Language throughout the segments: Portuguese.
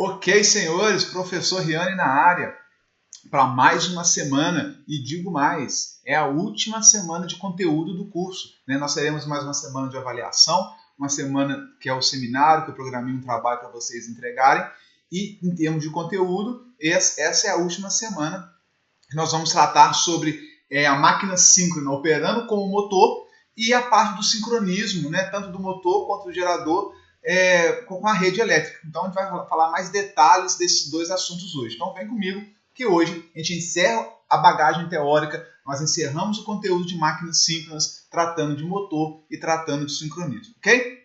Ok, senhores, professor Riane na área para mais uma semana e digo mais, é a última semana de conteúdo do curso, né? Nós teremos mais uma semana de avaliação, uma semana que é o seminário, que eu programei um trabalho para vocês entregarem e em termos de conteúdo, essa é a última semana que nós vamos tratar sobre a máquina síncrona operando com o motor e a parte do sincronismo, né? Tanto do motor quanto do gerador com a rede elétrica. Então a gente vai falar mais detalhes desses dois assuntos hoje. Então vem comigo que hoje a gente encerra a bagagem teórica, nós encerramos o conteúdo de máquinas síncronas, tratando de motor e tratando de sincronismo, ok?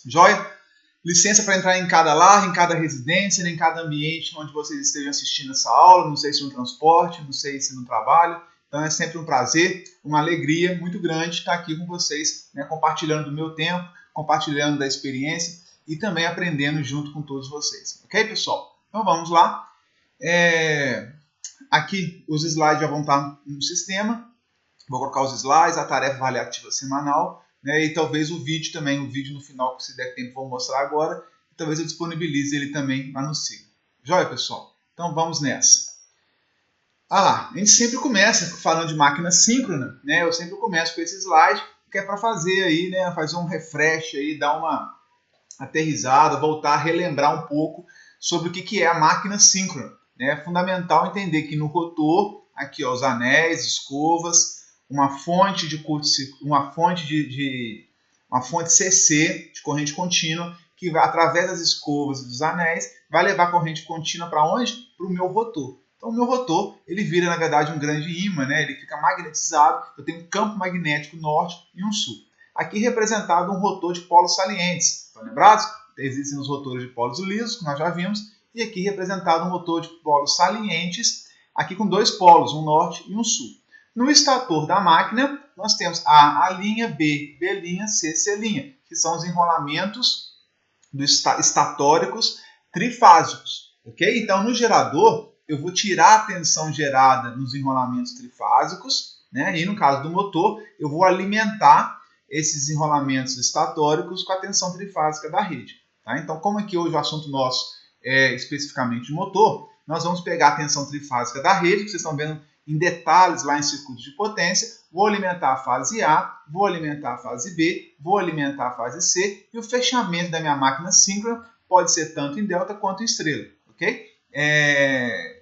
Joia? Licença para entrar em cada lar, em cada residência, em cada ambiente onde vocês estejam assistindo essa aula, não sei se no transporte, não sei se no trabalho. Então é sempre um prazer, uma alegria muito grande estar aqui com vocês, né, compartilhando do meu tempo, compartilhando da experiência e também aprendendo junto com todos vocês. Ok, pessoal? Então vamos lá. Aqui os slides já vão estar no sistema. Vou colocar os slides, a tarefa avaliativa semanal, né, e talvez o vídeo também, o vídeo no final, que se der tempo, vou mostrar agora. E talvez eu disponibilize ele também lá no Siga. Joia, pessoal? Então vamos nessa. A gente sempre começa falando de máquina síncrona, né? Eu sempre começo com esse slide, que é para fazer aí, né, fazer um refresh aí, dar uma aterrissada, voltar a relembrar um pouco sobre o que é a máquina síncrona. É fundamental entender que no rotor, aqui ó, os anéis, escovas, uma fonte de uma fonte CC de corrente contínua que vai, através das escovas e dos anéis, vai levar corrente contínua para onde? Para o meu rotor. Então o meu rotor, ele vira na verdade um grande ímã, né? Ele fica magnetizado, eu tenho um campo magnético norte e um sul. Aqui representado um rotor de polos salientes. Estão lembrados? Existem os rotores de polos lisos, que nós já vimos, e aqui representado um rotor de polos salientes, aqui com dois polos, um norte e um sul. No estator da máquina, nós temos A', B', B', C', que são os enrolamentos estatóricos trifásicos. Okay? Então, no gerador, eu vou tirar a tensão gerada nos enrolamentos trifásicos, né? E no caso do motor, eu vou alimentar esses enrolamentos estatóricos com a tensão trifásica da rede. Tá? Então, como aqui hoje o assunto nosso é especificamente de motor, nós vamos pegar a tensão trifásica da rede, que vocês estão vendo em detalhes lá em circuitos de potência, vou alimentar a fase A, vou alimentar a fase B, vou alimentar a fase C, e o fechamento da minha máquina síncrona pode ser tanto em delta quanto em estrela. Okay?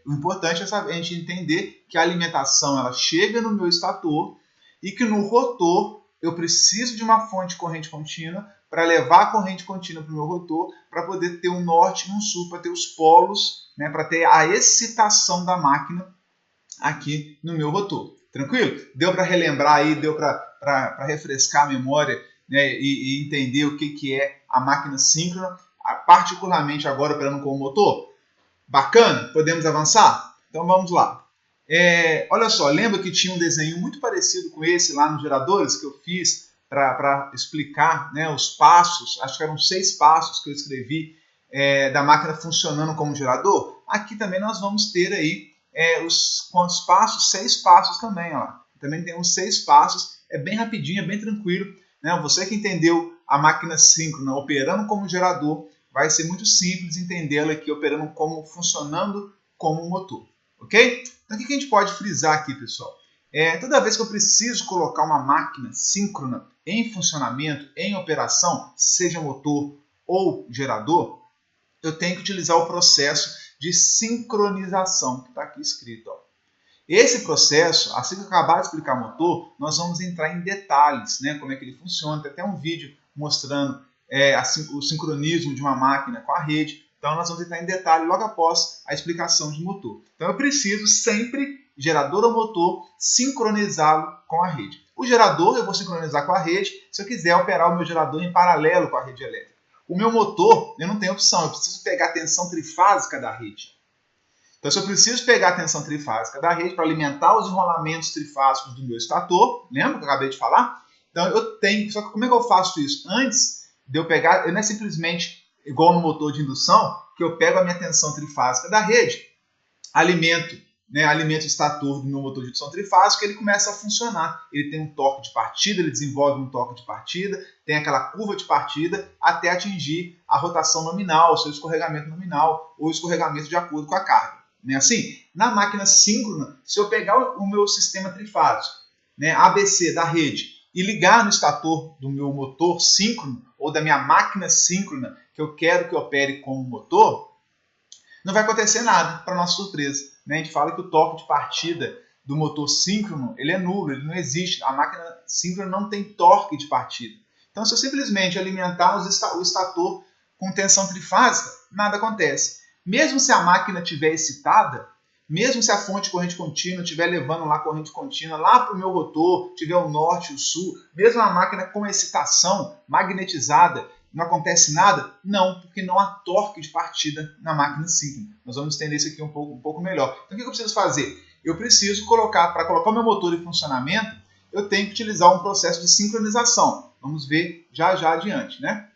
O importante é a gente entender que a alimentação ela chega no meu estator e que no rotor eu preciso de uma fonte de corrente contínua para levar a corrente contínua para o meu rotor, para poder ter um norte e um sul, para ter os polos, né, para ter a excitação da máquina aqui no meu rotor. Tranquilo? Deu para relembrar aí, deu para refrescar a memória, né, e entender o que é a máquina síncrona, particularmente agora operando com o motor? Bacana? Podemos avançar? Então vamos lá. Olha só, lembra que tinha um desenho muito parecido com esse lá nos geradores que eu fiz para explicar, né, os passos, acho que eram 6 passos que eu escrevi da máquina funcionando como gerador? Aqui também nós vamos ter aí quantos passos? 6 passos também. Ó. Também tem uns 6 passos, é bem rapidinho, é bem tranquilo. Né? Você que entendeu a máquina síncrona operando como gerador, vai ser muito simples entendê-la aqui operando como funcionando como motor. Ok? Então o que a gente pode frisar aqui, pessoal? Toda vez que eu preciso colocar uma máquina síncrona em funcionamento, em operação, seja motor ou gerador, eu tenho que utilizar o processo de sincronização, que está aqui escrito. Ó. Esse processo, assim que eu acabar de explicar motor, nós vamos entrar em detalhes, né, como é que ele funciona. Tem até um vídeo mostrando o sincronismo de uma máquina com a rede. Então nós vamos entrar em detalhe logo após a explicação de motor. Então eu preciso sempre, gerador ou motor, sincronizá-lo com a rede. O gerador eu vou sincronizar com a rede se eu quiser operar o meu gerador em paralelo com a rede elétrica. O meu motor, eu não tenho opção, eu preciso pegar a tensão trifásica da rede. Então se eu preciso pegar a tensão trifásica da rede para alimentar os enrolamentos trifásicos do meu estator, lembra que eu acabei de falar? Então eu tenho, só que como é que eu faço isso? Antes de eu pegar, eu não é simplesmente igual no motor de indução, que eu pego a minha tensão trifásica da rede, alimento né, alimento estator do meu motor de indução trifásica, ele começa a funcionar. Ele tem um torque de partida, ele desenvolve um torque de partida, tem aquela curva de partida até atingir a rotação nominal, o seu escorregamento nominal ou escorregamento de acordo com a carga. Né? Assim, na máquina síncrona, se eu pegar o meu sistema trifásico, né, ABC da rede, e ligar no estator do meu motor síncrono ou da minha máquina síncrona que eu quero que opere como motor, não vai acontecer nada, para nossa surpresa. Né? A gente fala que o torque de partida do motor síncrono ele é nulo, ele não existe. A máquina síncrona não tem torque de partida. Então, se eu simplesmente alimentar o estator com tensão trifásica, nada acontece. Mesmo se a máquina estiver excitada, mesmo se a fonte de corrente contínua estiver levando lá corrente contínua lá para o meu rotor, tiver o norte e o sul, mesmo a máquina com excitação magnetizada, não acontece nada? Não, porque não há torque de partida na máquina síncrona. Nós vamos entender isso aqui um pouco melhor. Então, o que eu preciso fazer? Eu preciso para colocar o meu motor em funcionamento, eu tenho que utilizar um processo de sincronização. Vamos ver já adiante, né?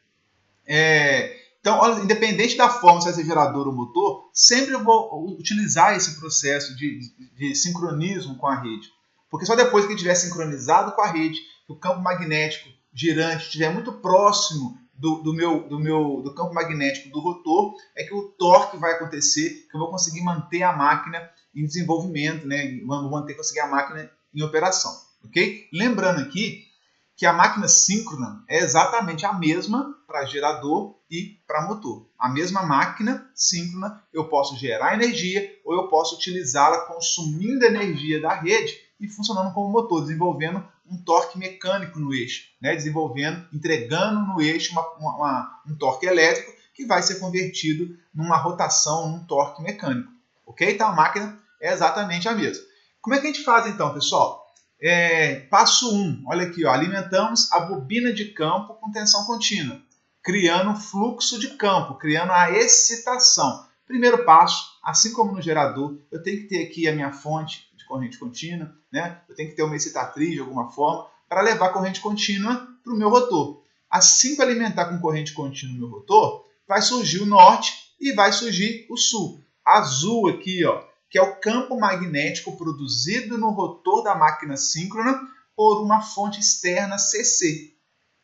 Então, olha, independente da forma, se vai ser gerador ou motor, sempre eu vou utilizar esse processo de sincronismo com a rede. Porque só depois que ele estiver sincronizado com a rede, que o campo magnético girante estiver muito próximo do campo magnético do rotor, é que o torque vai acontecer, que eu vou conseguir manter a máquina em desenvolvimento, né? Vou conseguir a máquina em operação. Okay? Lembrando aqui que a máquina síncrona é exatamente a mesma para gerador e para motor. A mesma máquina síncrona, eu posso gerar energia ou eu posso utilizá-la consumindo energia da rede e funcionando como motor, desenvolvendo um torque mecânico no eixo, né? Entregando no eixo um torque elétrico que vai ser convertido numa rotação, num torque mecânico. Ok? Então a máquina é exatamente a mesma. Como é que a gente faz então, pessoal? Passo 1, olha aqui, ó, alimentamos a bobina de campo com tensão contínua, criando fluxo de campo, criando a excitação. Primeiro passo, assim como no gerador, eu tenho que ter aqui a minha fonte de corrente contínua, né? Eu tenho que ter uma excitatriz de alguma forma para levar corrente contínua para o meu rotor. Assim que eu alimentar com corrente contínua o meu rotor, vai surgir o norte e vai surgir o sul. Azul aqui, ó, que é o campo magnético produzido no rotor da máquina síncrona por uma fonte externa CC,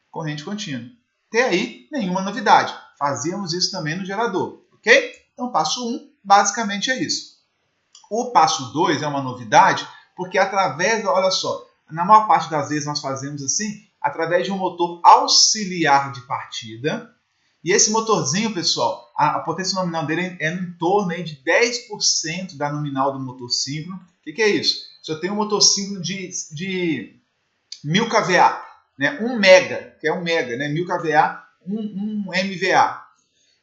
corrente contínua. Até aí, nenhuma novidade. Fazíamos isso também no gerador, ok? Então, passo 1, basicamente é isso. O passo 2 é uma novidade, porque olha só, na maior parte das vezes nós fazemos assim, através de um motor auxiliar de partida. E esse motorzinho, pessoal, a potência nominal dele é em torno aí de 10% da nominal do motor síncrono. O que é isso? Se eu tenho um motor síncrono de 1000 kVA, né, 1 mega, que é 1 mega, né, 1000 kVA, 1 MVA.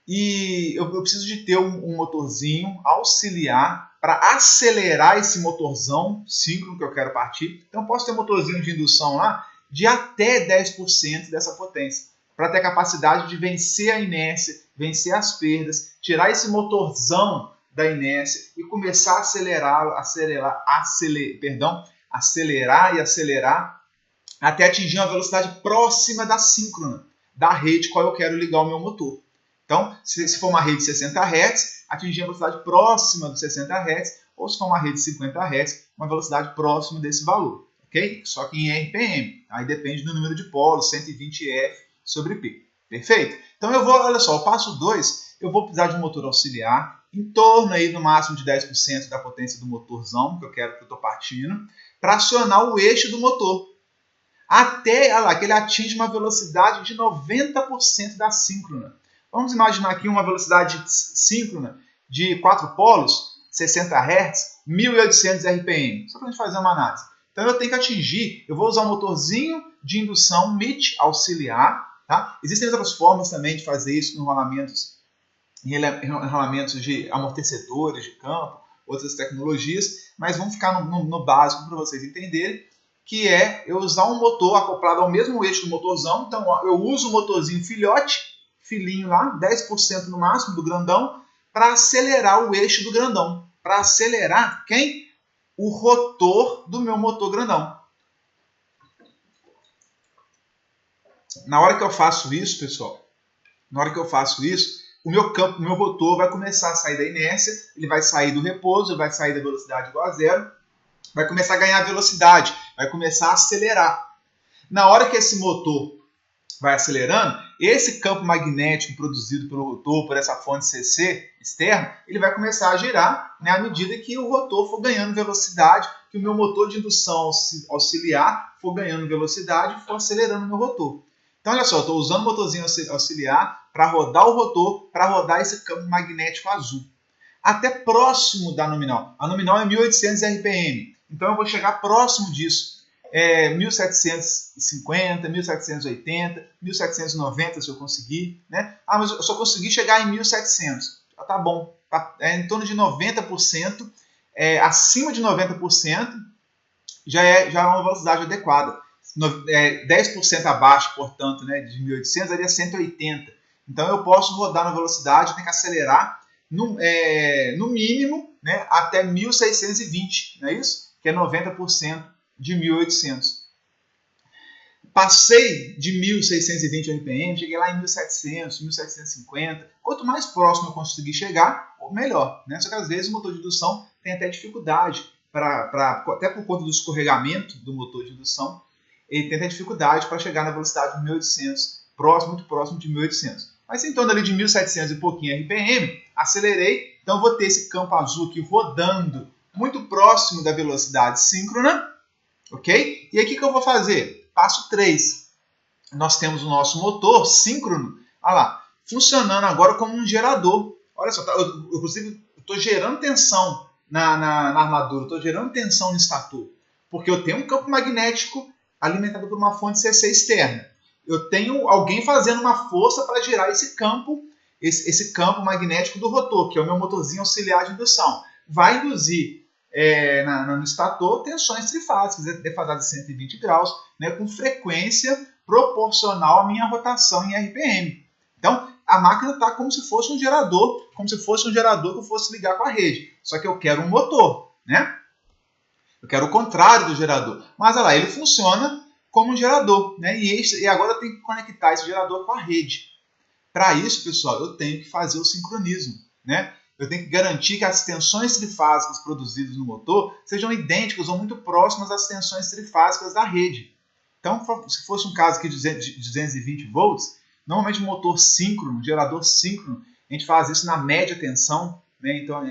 E eu preciso de ter um motorzinho auxiliar para acelerar esse motorzão síncrono que eu quero partir. Então, eu posso ter um motorzinho de indução lá de até 10% dessa potência, para ter a capacidade de vencer a inércia, vencer as perdas, tirar esse motorzão da inércia e começar a acelerar e acelerar até atingir uma velocidade próxima da síncrona, da rede qual eu quero ligar o meu motor. Então, se for uma rede de 60 Hz, atingir a velocidade próxima dos 60 Hz, ou se for uma rede de 50 Hz, uma velocidade próxima desse valor. Okay? Só que em RPM. Aí depende do número de polos, 120F sobre P. Perfeito? Então olha só, o passo 2, eu vou precisar de um motor auxiliar, em torno aí no máximo de 10% da potência do motorzão, que eu estou partindo, para acionar o eixo do motor. Até que ele atinge uma velocidade de 90% da síncrona. Vamos imaginar aqui uma velocidade síncrona de 4 polos, 60 Hz, 1800 RPM. Só para a gente fazer uma análise. Então eu tenho que atingir, eu vou usar um motorzinho de indução MIT auxiliar. Tá? Existem outras formas também de fazer isso com enrolamentos de amortecedores de campo, outras tecnologias, mas vamos ficar no básico para vocês entenderem, que é eu usar um motor acoplado ao mesmo eixo do motorzão. Então eu uso o motorzinho filhinho lá, 10% no máximo do grandão, para acelerar o eixo do grandão. Para acelerar quem? O rotor do meu motor grandão. Na hora que eu faço isso, pessoal, o meu rotor vai começar a sair da inércia, ele vai sair do repouso, ele vai sair da velocidade igual a zero, vai começar a ganhar velocidade, vai começar a acelerar. Na hora que esse motor vai acelerando, esse campo magnético produzido pelo rotor, por essa fonte CC externa, ele vai começar a girar, né, à medida que o rotor for ganhando velocidade, que o meu motor de indução auxiliar for ganhando velocidade e for acelerando o meu rotor. Então, olha só, eu estou usando o motorzinho auxiliar para rodar o rotor, para rodar esse campo magnético azul. Até próximo da nominal. A nominal é 1800 RPM. Então, eu vou chegar próximo disso. 1750, 1780, 1790 se eu conseguir, né? Ah, mas eu só consegui chegar em 1700. Ah, tá bom, tá, em torno de 90%, acima de 90% já é uma velocidade adequada. 10% abaixo, portanto, né, de 1800 seria 180. Então eu posso rodar na velocidade, tenho que acelerar no mínimo, né, até 1620, não é isso? Que é 90% de 1800. Passei de 1620 RPM, cheguei lá em 1700, 1750. Quanto mais próximo eu conseguir chegar, melhor, né? Só que às vezes o motor de indução tem até dificuldade, até por conta do escorregamento do motor de indução, ele tem até dificuldade para chegar na velocidade de 1800, muito próximo de 1800. Mas em torno ali de 1700 e pouquinho RPM, acelerei, então eu vou ter esse campo azul aqui rodando muito próximo da velocidade síncrona. Ok? E aí o que eu vou fazer? Passo 3. Nós temos o nosso motor síncrono, olha lá, funcionando agora como um gerador. Olha só, eu inclusive estou gerando tensão na armadura, estou gerando tensão no estator, porque eu tenho um campo magnético alimentado por uma fonte CC externa. Eu tenho alguém fazendo uma força para gerar esse campo magnético do rotor, que é o meu motorzinho auxiliar de indução. Vai induzir no estator tensões trifásicas, defasadas de 120 graus, né, com frequência proporcional à minha rotação em RPM. Então, a máquina está como se fosse um gerador, que eu fosse ligar com a rede. Só que eu quero um motor, né? Eu quero o contrário do gerador. Mas olha lá, ele funciona como um gerador, né? E agora eu tenho que conectar esse gerador com a rede. Para isso, pessoal, eu tenho que fazer o sincronismo, né? Eu tenho que garantir que as tensões trifásicas produzidas no motor sejam idênticas ou muito próximas às tensões trifásicas da rede. Então, se fosse um caso aqui de 220 volts, normalmente um motor síncrono, um gerador síncrono, a gente faz isso na média tensão, né? Então,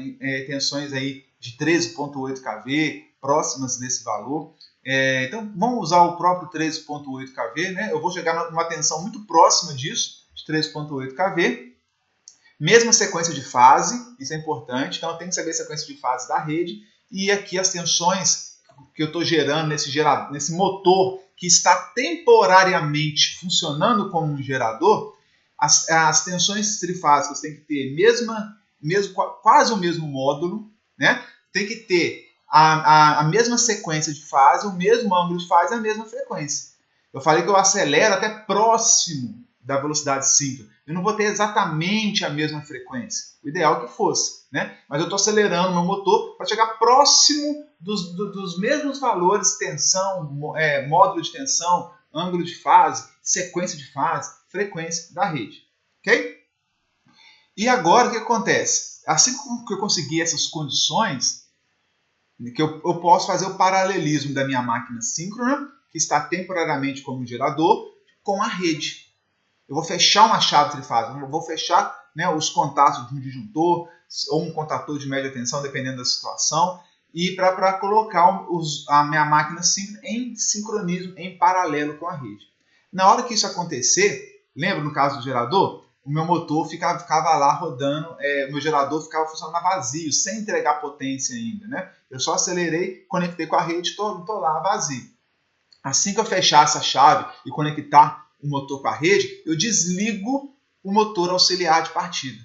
tensões aí de 13,8 kV, próximas desse valor. Então, vamos usar o próprio 13,8 kV, né? Eu vou chegar numa tensão muito próxima disso, de 3,8 kV. Mesma sequência de fase, isso é importante, então eu tenho que saber a sequência de fase da rede, e aqui as tensões que eu estou gerando nesse motor que está temporariamente funcionando como um gerador, as tensões trifásicas têm que ter quase o mesmo módulo, né? Tem que ter a mesma sequência de fase, o mesmo ângulo de fase e a mesma frequência. Eu falei que eu acelero até próximo da velocidade síncrona. Eu não vou ter exatamente a mesma frequência. O ideal é que fosse, né? Mas eu estou acelerando meu motor para chegar próximo dos mesmos valores, tensão, módulo de tensão, ângulo de fase, sequência de fase, frequência da rede. Ok? E agora o que acontece? Assim que eu conseguir essas condições, que eu posso fazer o paralelismo da minha máquina síncrona, que está temporariamente como gerador, com a rede. Eu vou fechar uma chave trifásica, eu vou fechar, né, os contatos de um disjuntor ou um contator de média tensão, dependendo da situação, e para colocar a minha máquina em sincronismo, em paralelo com a rede. Na hora que isso acontecer, lembra no caso do gerador? O meu motor ficava lá rodando, o meu gerador ficava funcionando vazio, sem entregar potência ainda, né? Eu só acelerei, conectei com a rede, estou lá vazio. Assim que eu fechar essa chave e conectar o motor com a rede, eu desligo o motor auxiliar de partida.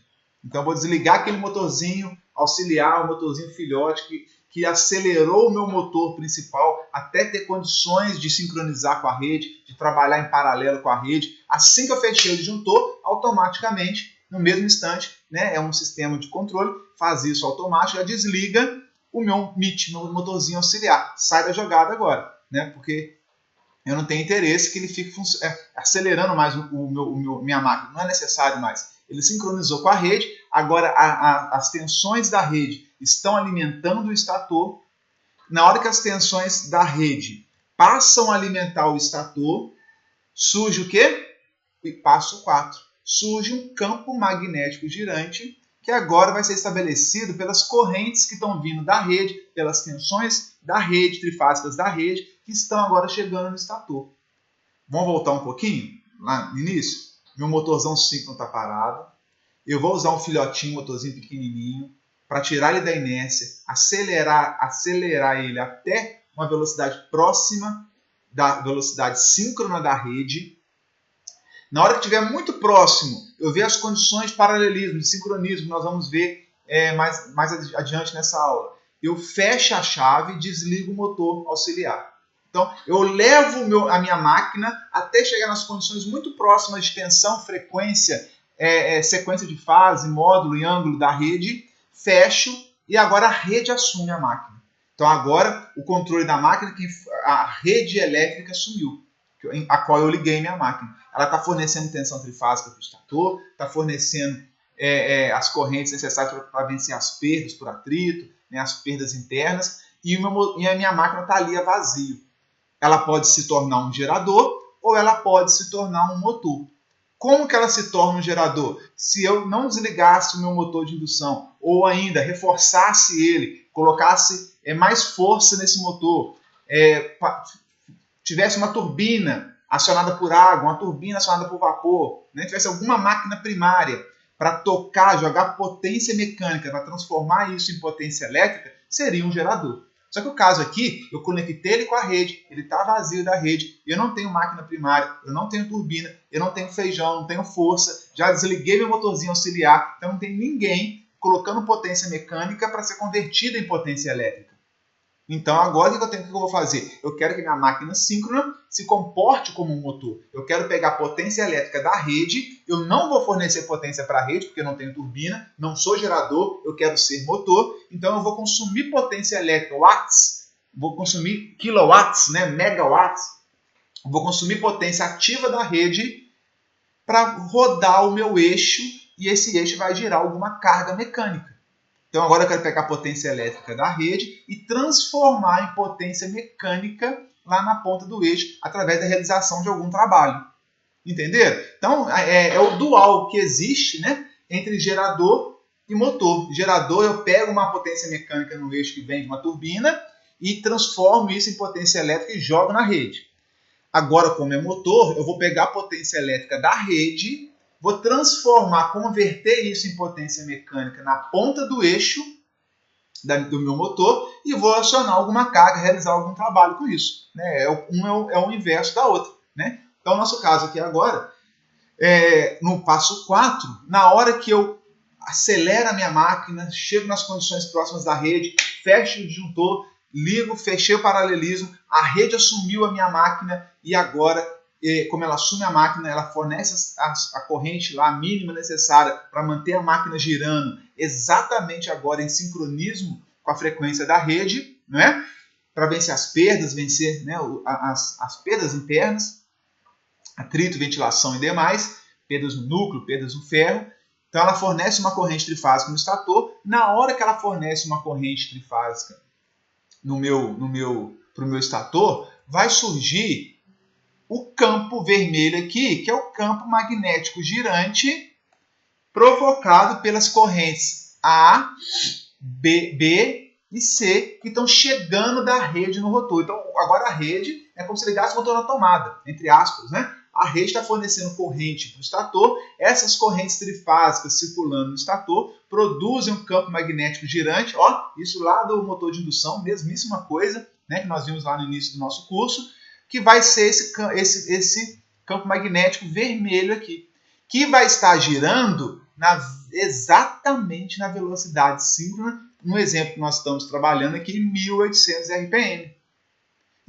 Então eu vou desligar aquele motorzinho auxiliar, o motorzinho filhote que acelerou o meu motor principal até ter condições de sincronizar com a rede, de trabalhar em paralelo com a rede. Assim que eu fechei o disjuntor, automaticamente, no mesmo instante, né, é um sistema de controle, faz isso automático, já desliga o meu MIT, meu motorzinho auxiliar. Sai da jogada agora, né, porque eu não tenho interesse que ele fique acelerando mais minha máquina. Não é necessário mais. ele sincronizou com a rede, agora as tensões da rede estão alimentando o estator. Na hora que as tensões da rede passam a alimentar o estator, surge o quê? Passo 4. Surge um campo magnético girante, que agora vai ser estabelecido pelas correntes que estão vindo da rede, pelas tensões da rede, trifásicas da rede, que estão agora chegando no estator. Vamos voltar um pouquinho lá no início? Meu motorzão síncrono está parado. Eu vou usar um filhotinho, motorzinho pequenininho, para tirar ele da inércia, acelerar ele até uma velocidade próxima da velocidade síncrona da rede. Na hora que estiver muito próximo, eu ver as condições de paralelismo, de sincronismo, nós vamos ver mais adiante nessa aula. Eu fecho a chave e desligo o motor auxiliar. Então, eu levo a minha máquina até chegar nas condições muito próximas de tensão, frequência, sequência de fase, módulo e ângulo da rede, fecho e agora a rede assume a máquina. Então, agora o controle da máquina, a rede elétrica assumiu, a qual eu liguei minha máquina. Ela está fornecendo tensão trifásica para o estator, está fornecendo as correntes necessárias para vencer as perdas por atrito, né, as perdas internas, e a minha máquina está ali a vazio. Ela pode se tornar um gerador ou ela pode se tornar um motor. Como que ela se torna um gerador? Se eu não desligasse o meu motor de indução, ou ainda reforçasse ele, colocasse mais força nesse motor, tivesse uma turbina acionada por água, uma turbina acionada por vapor, né? Tivesse alguma máquina primária para tocar, jogar potência mecânica, para transformar isso em potência elétrica, seria um gerador. Só que o caso aqui, eu conectei ele com a rede, ele está vazio da rede, eu não tenho máquina primária, eu não tenho turbina, eu não tenho feijão, não tenho força, já desliguei meu motorzinho auxiliar, então não tem ninguém colocando potência mecânica para ser convertida em potência elétrica. Então agora o que eu vou fazer? Eu quero que minha máquina síncrona se comporte como um motor. Eu quero pegar a potência elétrica da rede, eu não vou fornecer potência para a rede, porque eu não tenho turbina, não sou gerador, eu quero ser motor, então eu vou consumir potência elétrica, watts, vou consumir kilowatts, né, megawatts, vou consumir potência ativa da rede para rodar o meu eixo, e esse eixo vai gerar alguma carga mecânica. Então agora eu quero pegar a potência elétrica da rede e transformar em potência mecânica lá na ponta do eixo, através da realização de algum trabalho. Entenderam? Então é o dual que existe, né, entre gerador e motor. Gerador, eu pego uma potência mecânica no eixo que vem de uma turbina e transformo isso em potência elétrica e jogo na rede. Agora, como é motor, eu vou pegar a potência elétrica da rede, vou transformar, converter isso em potência mecânica na ponta do eixo do meu motor e vou acionar alguma carga, realizar algum trabalho com isso. Né? Um é o inverso da outra. Né? Então, o nosso caso aqui agora, no passo 4, na hora que eu acelero a minha máquina, chego nas condições próximas da rede, fecho o disjuntor, ligo, fechei o paralelismo, a rede assumiu a minha máquina e agora, como ela assume a máquina, ela fornece a corrente lá mínima necessária para manter a máquina girando exatamente agora em sincronismo com a frequência da rede, né? Para vencer as perdas, vencer, né, as perdas internas, atrito, ventilação e demais, perdas no núcleo, perdas no ferro. Então ela fornece uma corrente trifásica no estator. Na hora que ela fornece uma corrente trifásica pro meu estator, vai surgir o campo vermelho aqui, que é o campo magnético girante provocado pelas correntes A, B e C, que estão chegando da rede no rotor. Então, agora a rede é como se ligasse o motor na tomada, entre aspas, né? A rede está fornecendo corrente para o estator, essas correntes trifásicas circulando no estator produzem um campo magnético girante, ó, isso lá do motor de indução, mesmíssima coisa, né, que nós vimos lá no início do nosso curso, que vai ser esse campo magnético vermelho aqui, que vai estar girando exatamente na velocidade síncrona, no exemplo que nós estamos trabalhando aqui, 1800 RPM.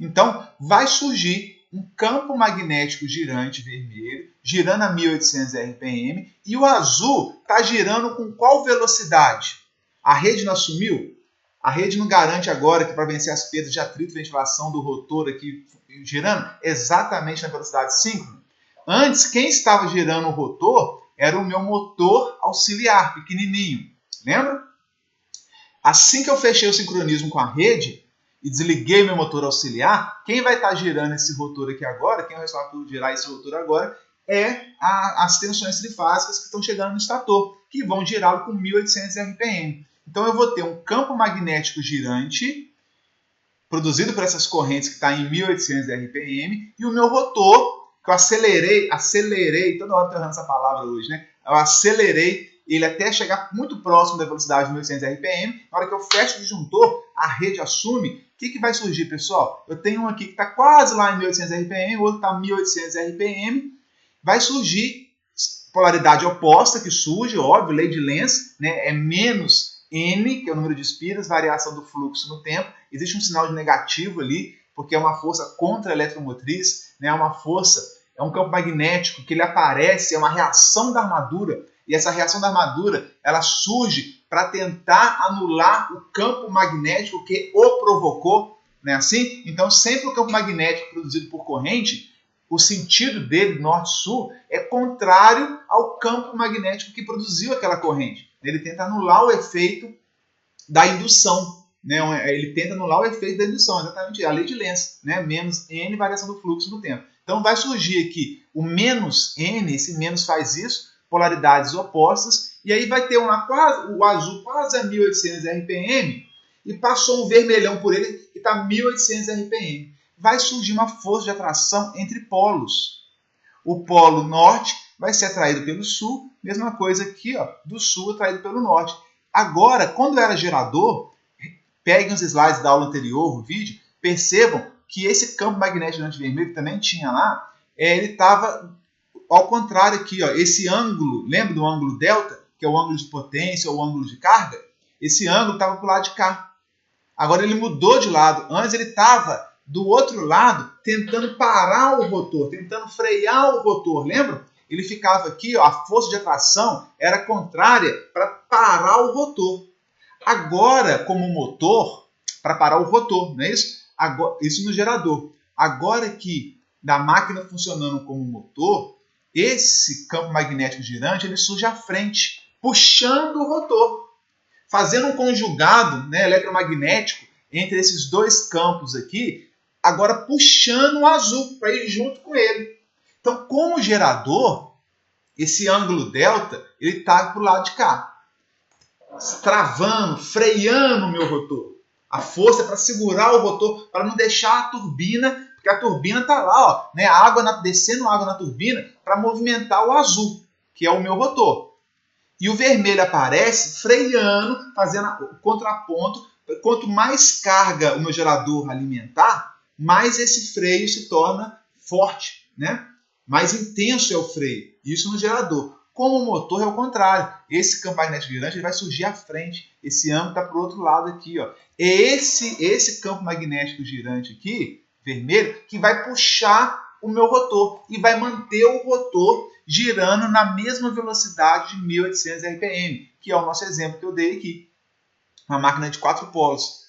Então, vai surgir um campo magnético girante vermelho, girando a 1800 RPM, e o azul está girando com qual velocidade? A rede não assumiu? A rede não garante agora que para vencer as perdas de atrito e ventilação do rotor aqui girando exatamente na velocidade síncrona? Antes, quem estava girando o rotor era o meu motor auxiliar, pequenininho. Lembra? Assim que eu fechei o sincronismo com a rede e desliguei meu motor auxiliar, quem vai estar girando esse rotor aqui agora, quem é o responsável por girar esse rotor agora, é as tensões trifásicas que estão chegando no estator, que vão girá-lo com 1800 RPM. Então eu vou ter um campo magnético girante, produzido por essas correntes que está em 1800 RPM, e o meu rotor, que eu acelerei, toda hora eu estou errando essa palavra hoje, né? Eu acelerei ele até chegar muito próximo da velocidade de 1800 RPM. Na hora que eu fecho o disjuntor, a rede assume. O que vai surgir, pessoal? Eu tenho um aqui que está quase lá em 1800 RPM, o outro está em 1800 RPM. Vai surgir polaridade oposta, que surge, óbvio, lei de Lenz, né? É menos N, que é o número de espiras, variação do fluxo no tempo. Existe um sinal de negativo ali, porque é uma força contra-eletromotriz, né? É um campo magnético que ele aparece, é uma reação da armadura, e essa reação da armadura, ela surge para tentar anular o campo magnético que o provocou, né? Assim, então sempre o campo magnético produzido por corrente, o sentido dele, norte-sul, é contrário ao campo magnético que produziu aquela corrente. Ele tenta anular o efeito da indução, né? Ele tenta anular o efeito da indução, exatamente a lei de Lenz, né? Menos N, variação do fluxo no tempo. Então vai surgir aqui o menos N, esse menos faz isso, polaridades opostas, e aí vai ter o azul quase a 1800 RPM, e passou um vermelhão por ele que está 1800 RPM. Vai surgir uma força de atração entre polos. O polo norte vai ser atraído pelo sul, mesma coisa aqui, ó, do sul atraído pelo norte. Agora, quando era gerador, peguem os slides da aula anterior, o vídeo, percebam que esse campo magnético vermelho que também tinha lá, ele estava ao contrário aqui, ó, esse ângulo, lembra do ângulo delta, que é o ângulo de potência ou o ângulo de carga? Esse ângulo estava para o lado de cá. Agora ele mudou de lado. Antes ele estava do outro lado, tentando parar o rotor, tentando frear o rotor, lembra? Ele ficava aqui, ó, a força de atração era contrária para parar o rotor. Agora, como motor, para parar o rotor, não é isso? Agora, isso no gerador. Agora que da máquina funcionando como motor, esse campo magnético girante ele surge à frente, puxando o rotor, fazendo um conjugado, né, eletromagnético entre esses dois campos aqui, agora puxando o azul para ir junto com ele. Então, como gerador, esse ângulo delta ele está para o lado de cá, travando, freando o meu rotor. A força é para segurar o rotor, para não deixar a turbina, porque a turbina está lá, ó, né, descendo água na turbina para movimentar o azul, que é o meu rotor. E o vermelho aparece freando, fazendo o contraponto. Quanto mais carga o meu gerador alimentar, mais esse freio se torna forte, né? Mais intenso é o freio. Isso no gerador. Como o motor é o contrário. Esse campo magnético girante ele vai surgir à frente. Esse ângulo está para o outro lado aqui. Ó. É esse campo magnético girante aqui, vermelho, que vai puxar o meu rotor e vai manter o rotor girando na mesma velocidade de 1800 RPM, que é o nosso exemplo que eu dei aqui. Uma máquina de 4 polos.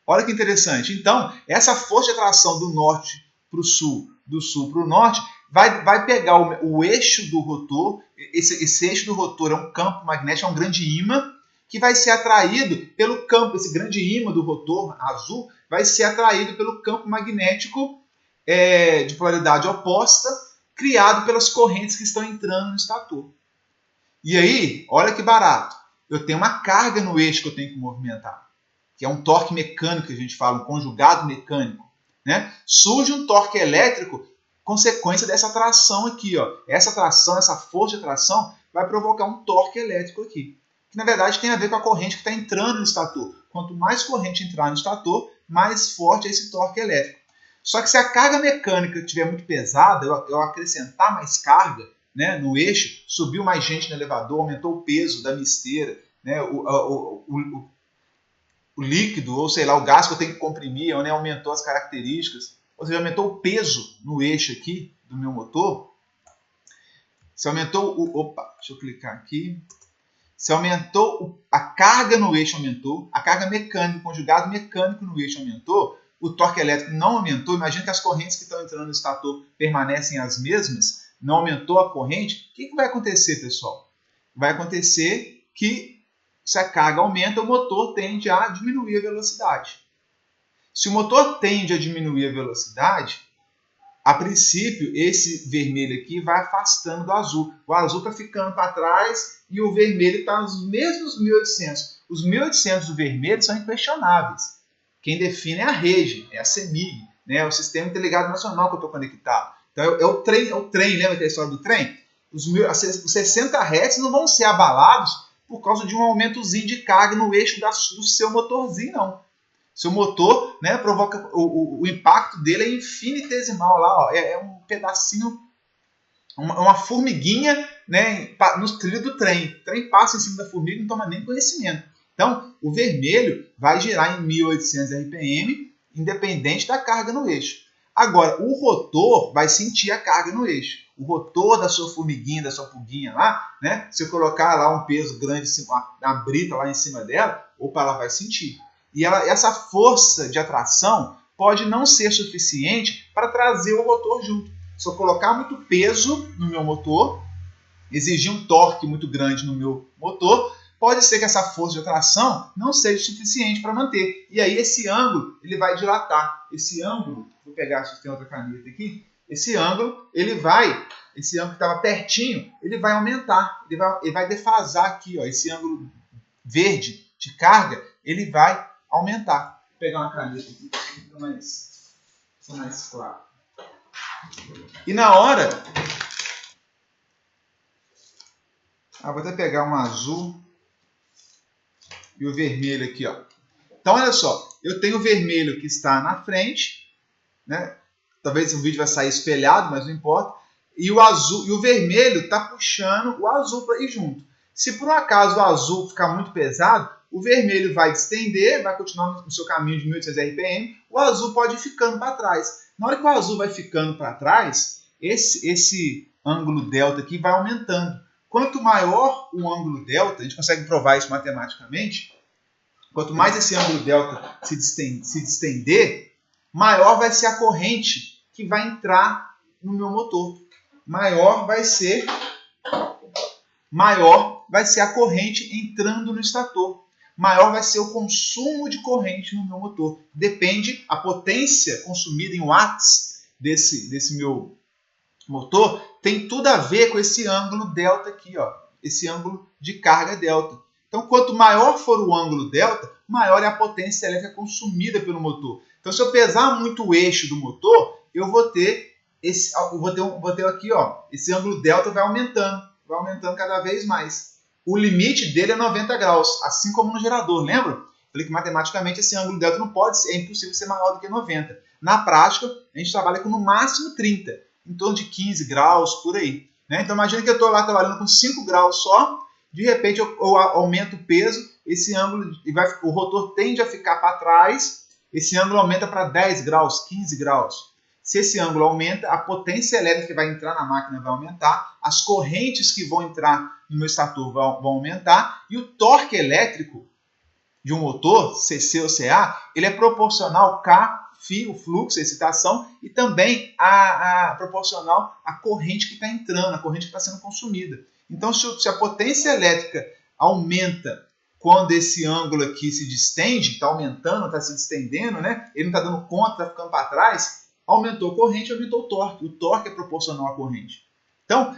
Olha que interessante. Então, essa força de atração do norte para o sul, do sul para o norte, vai pegar o eixo do rotor. Esse eixo do rotor é um campo magnético, é um grande ímã, que vai ser atraído pelo campo. Esse grande ímã do rotor azul vai ser atraído pelo campo magnético de polaridade oposta, criado pelas correntes que estão entrando no estator. E aí, olha que barato. Eu tenho uma carga no eixo que eu tenho que movimentar, que é um torque mecânico que a gente fala, um conjugado mecânico. Né? Surge um torque elétrico consequência dessa atração aqui. Ó. Essa atração, essa força de atração vai provocar um torque elétrico aqui, que na verdade tem a ver com a corrente que está entrando no estator. Quanto mais corrente entrar no estator, mais forte é esse torque elétrico. Só que se a carga mecânica estiver muito pesada, eu acrescentar mais carga, né, no eixo, subiu mais gente no elevador, aumentou o peso da misteira, né, o líquido, ou sei lá, o gás que eu tenho que comprimir, né, aumentou as características, ou seja, aumentou o peso no eixo aqui do meu motor. Se aumentou deixa eu clicar aqui. Se aumentou, a carga no eixo aumentou, a carga mecânica, o conjugado mecânico no eixo aumentou, o torque elétrico não aumentou. Imagina que as correntes que estão entrando no estator permanecem as mesmas, não aumentou a corrente, o que vai acontecer, pessoal? Vai acontecer que, se a carga aumenta, o motor tende a diminuir a velocidade. Se o motor tende a diminuir a velocidade, a princípio, esse vermelho aqui vai afastando do azul. O azul está ficando para trás e o vermelho está nos mesmos 1800. Os 1800 do vermelho são inquestionáveis. Quem define é a rede, é a CEMIG, né? É o Sistema Interligado Nacional que eu estou conectado. Então, é o trem, lembra aquela história do trem? Os 60 Hz não vão ser abalados por causa de um aumentozinho de carga no eixo do seu motorzinho, não. Seu motor, né, provoca o impacto dele é infinitesimal lá, ó, é um pedacinho, uma formiguinha, né, nos trilhos do trem. O trem passa em cima da formiga e não toma nem conhecimento. Então, o vermelho vai girar em 1800 RPM, independente da carga no eixo. Agora, o rotor vai sentir a carga no eixo. O rotor da sua formiguinha, da sua pulguinha lá, né, se eu colocar lá um peso grande, uma brita lá em cima dela, opa, ela vai sentir. E essa força de atração pode não ser suficiente para trazer o motor junto. Se eu colocar muito peso no meu motor, exigir um torque muito grande no meu motor, pode ser que essa força de atração não seja suficiente para manter. E aí esse ângulo ele vai dilatar. Esse ângulo, vou pegar, se tem outra caneta aqui, esse ângulo que estava pertinho, ele vai aumentar, ele vai defasar aqui, ó, esse ângulo verde de carga, ele vai aumentar. Vou pegar uma caneta aqui para ficar mais claro. E na hora... vou até pegar um azul e o vermelho aqui, ó. Então, olha só. Eu tenho o vermelho que está na frente, né? Talvez o vídeo vai sair espelhado, mas não importa. E o azul e o vermelho está puxando o azul para ir junto. Se por um acaso o azul ficar muito pesado, o vermelho vai distender, vai continuar no seu caminho de 1800 RPM, o azul pode ir ficando para trás. Na hora que o azul vai ficando para trás, esse ângulo delta aqui vai aumentando. Quanto maior o ângulo delta, a gente consegue provar isso matematicamente, quanto mais esse ângulo delta se distender, maior vai ser a corrente que vai entrar no meu motor. Maior vai ser a corrente entrando no estator. Maior vai ser o consumo de corrente no meu motor. Depende, a potência consumida em watts desse meu motor tem tudo a ver com esse ângulo delta aqui, ó, esse ângulo de carga delta. Então, quanto maior for o ângulo delta, maior é a potência elétrica consumida pelo motor. Então, se eu pesar muito o eixo do motor, eu vou ter aqui, ó, esse ângulo delta vai aumentando cada vez mais. O limite dele é 90 graus, assim como no gerador, lembra? Falei que matematicamente esse ângulo delta não pode ser, é impossível ser maior do que 90. Na prática, a gente trabalha com no máximo 30, em torno de 15 graus, por aí. Né? Então imagina que eu estou lá trabalhando com 5 graus só, de repente eu aumento o peso, esse ângulo, o rotor tende a ficar para trás, esse ângulo aumenta para 10 graus, 15 graus. Se esse ângulo aumenta, a potência elétrica que vai entrar na máquina vai aumentar, as correntes que vão entrar no meu estator vão aumentar, e o torque elétrico de um motor, CC ou CA, ele é proporcional Φ, o fluxo, a excitação, e também proporcional à corrente que está entrando, a corrente que está sendo consumida. Então, se a potência elétrica aumenta quando esse ângulo aqui se distende, está aumentando, está se distendendo, né? Ele não está dando conta, está ficando para trás, aumentou a corrente, aumentou o torque. O torque é proporcional à corrente. Então,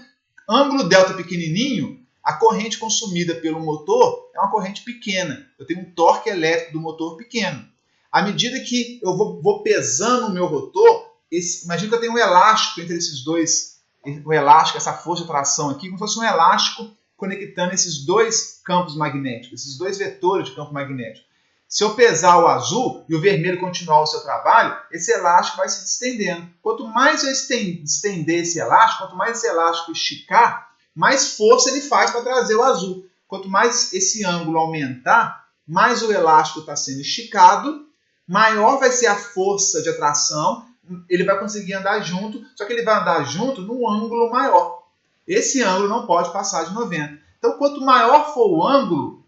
ângulo delta pequenininho, a corrente consumida pelo motor é uma corrente pequena. Eu tenho um torque elétrico do motor pequeno. À medida que eu vou pesando o meu rotor, imagina que eu tenho um elástico entre esses dois, o elástico, essa força de tração aqui, como se fosse um elástico conectando esses dois campos magnéticos, esses dois vetores de campo magnético. Se eu pesar o azul e o vermelho continuar o seu trabalho, esse elástico vai se distendendo. Quanto mais eu estender esse elástico, quanto mais esse elástico esticar, mais força ele faz para trazer o azul. Quanto mais esse ângulo aumentar, mais o elástico está sendo esticado, maior vai ser a força de atração, ele vai conseguir andar junto, só que ele vai andar junto num ângulo maior. Esse ângulo não pode passar de 90. Então, quanto maior for o ângulo,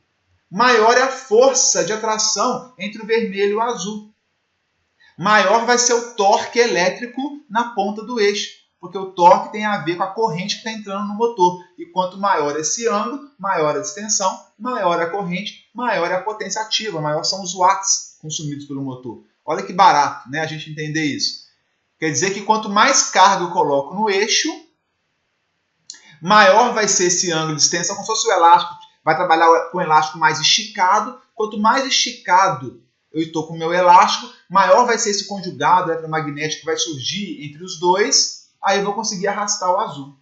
maior é a força de atração entre o vermelho e o azul. Maior vai ser o torque elétrico na ponta do eixo. porque o torque tem a ver com a corrente que está entrando no motor. E quanto maior esse ângulo, maior a distensão, maior a corrente, maior é a potência ativa, maior são os watts consumidos pelo motor. Olha que barato, né, a gente entender isso. Quer dizer que quanto mais carga eu coloco no eixo, maior vai ser esse ângulo de distensão, como se fosse o elástico. Vai trabalhar com o elástico mais esticado. Quanto mais esticado eu estou com o meu elástico, maior vai ser esse conjugado eletromagnético que vai surgir entre os dois. Aí eu vou conseguir arrastar o azul.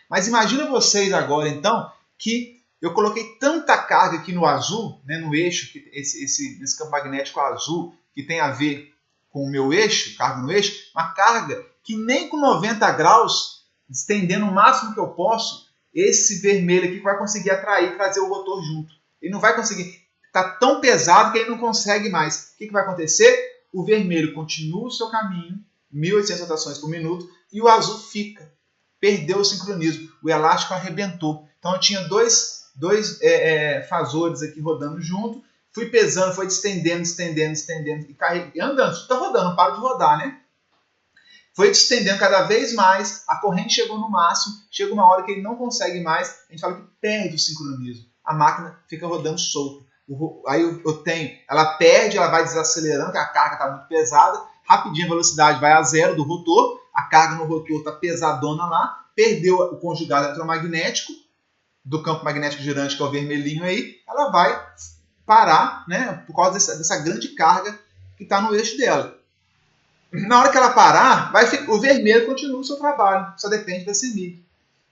Mas imagina vocês agora, então, que eu coloquei tanta carga aqui no azul, né, no eixo, nesse campo magnético azul, que tem a ver com o meu eixo, carga no eixo, uma carga que nem com 90 graus, estendendo o máximo que eu posso, esse vermelho aqui vai conseguir atrair, trazer o rotor junto. Ele não vai conseguir. Está tão pesado que ele não consegue mais. O que vai acontecer? O vermelho continua o seu caminho, 1.800 rotações por minuto, e o azul fica. Perdeu o sincronismo. O elástico arrebentou. Então eu tinha dois fasores aqui rodando junto. Fui pesando, foi distendendo e andando. Está rodando, não para de rodar, né? Foi estendendo cada vez mais, a corrente chegou no máximo, chega uma hora que ele não consegue mais, a gente fala que perde o sincronismo. A máquina fica rodando solta. Aí ela perde, ela vai desacelerando, porque a carga está muito pesada, rapidinho a velocidade vai a zero do rotor, a carga no rotor está pesadona lá, perdeu o conjugado eletromagnético do campo magnético girante, que é o vermelhinho aí, ela vai parar, né, por causa dessa grande carga que está no eixo dela. Na hora que ela parar, o vermelho continua o seu trabalho, só depende da CEMIG.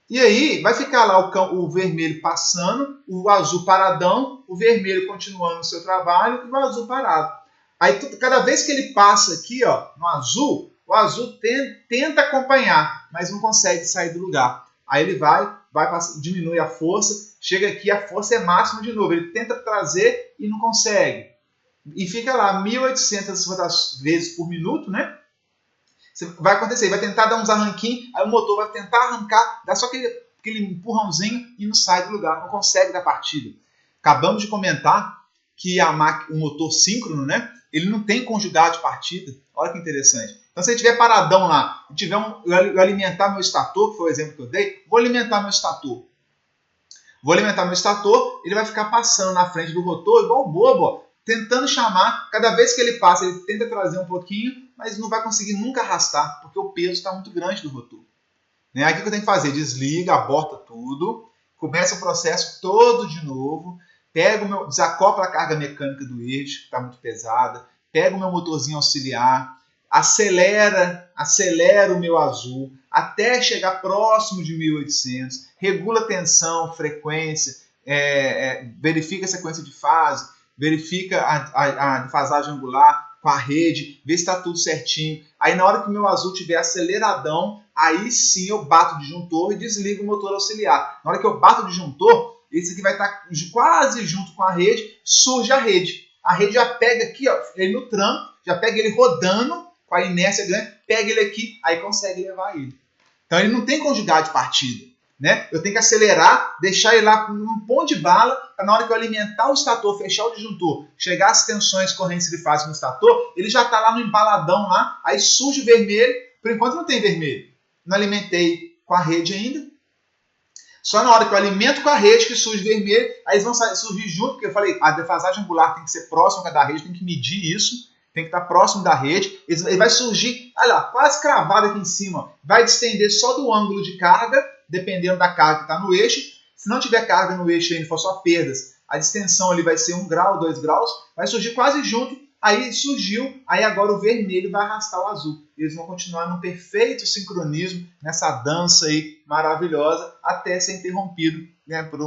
E aí vai ficar lá o vermelho passando, o azul paradão, o vermelho continuando o seu trabalho e o azul parado. Aí cada vez que ele passa aqui, ó, no azul, o azul tenta acompanhar, mas não consegue sair do lugar. Aí ele diminui a força, chega aqui, a força é máxima de novo, ele tenta trazer e não consegue. E fica lá 1.800 vezes por minuto, né? Vai acontecer, vai tentar dar uns arranquinhos, aí o motor vai tentar arrancar, dá só aquele empurrãozinho e não sai do lugar, não consegue dar partida. Acabamos de comentar que o motor síncrono, né? Ele não tem conjugado de partida. Olha que interessante. Então, se ele estiver paradão lá, eu alimentar meu estator, que foi o exemplo que eu dei, vou alimentar meu estator. Ele vai ficar passando na frente do rotor, igual bobo, ó, tentando chamar. Cada vez que ele passa, ele tenta trazer um pouquinho, mas não vai conseguir nunca arrastar, porque o peso está muito grande do rotor. Aqui o que eu tenho que fazer? Desliga, aborta tudo, começa o processo todo de novo, desacopla a carga mecânica do eixo, que está muito pesada, pega o meu motorzinho auxiliar, acelera o meu azul, até chegar próximo de 1.800, regula tensão, frequência, verifica a sequência de fase, verifica a defasagem angular com a rede, vê se está tudo certinho. Aí na hora que o meu azul estiver aceleradão, aí sim eu bato o disjuntor e desligo o motor auxiliar. Na hora que eu bato o disjuntor, esse aqui vai estar quase junto com a rede, surge a rede. A rede já pega aqui, ó, ele no tranco, já pega ele rodando, com a inércia grande, pega ele aqui, aí consegue levar ele. Então ele não tem conjugado de partida. Né? Eu tenho que acelerar, deixar ele lá num ponto de bala, para na hora que eu alimentar o estator, fechar o disjuntor, chegar às tensões correntes de fase no estator, ele já está lá no embaladão lá, aí surge o vermelho. Por enquanto não tem vermelho. Não alimentei com a rede ainda. Só na hora que eu alimento com a rede que surge vermelho, aí eles vão surgir junto, porque eu falei, a defasagem angular tem que ser próxima da rede, tem que medir isso, tem que estar próximo da rede. Ele vai surgir, olha lá, quase cravado aqui em cima, vai distender só do ângulo de carga, dependendo da carga que está no eixo. Se não tiver carga no eixo ainda, for só perdas, a distensão ali vai ser 1 grau, 2 graus, vai surgir quase junto, aí surgiu, aí agora o vermelho vai arrastar o azul. Eles vão continuar num perfeito sincronismo, nessa dança aí maravilhosa, até ser interrompido, né, por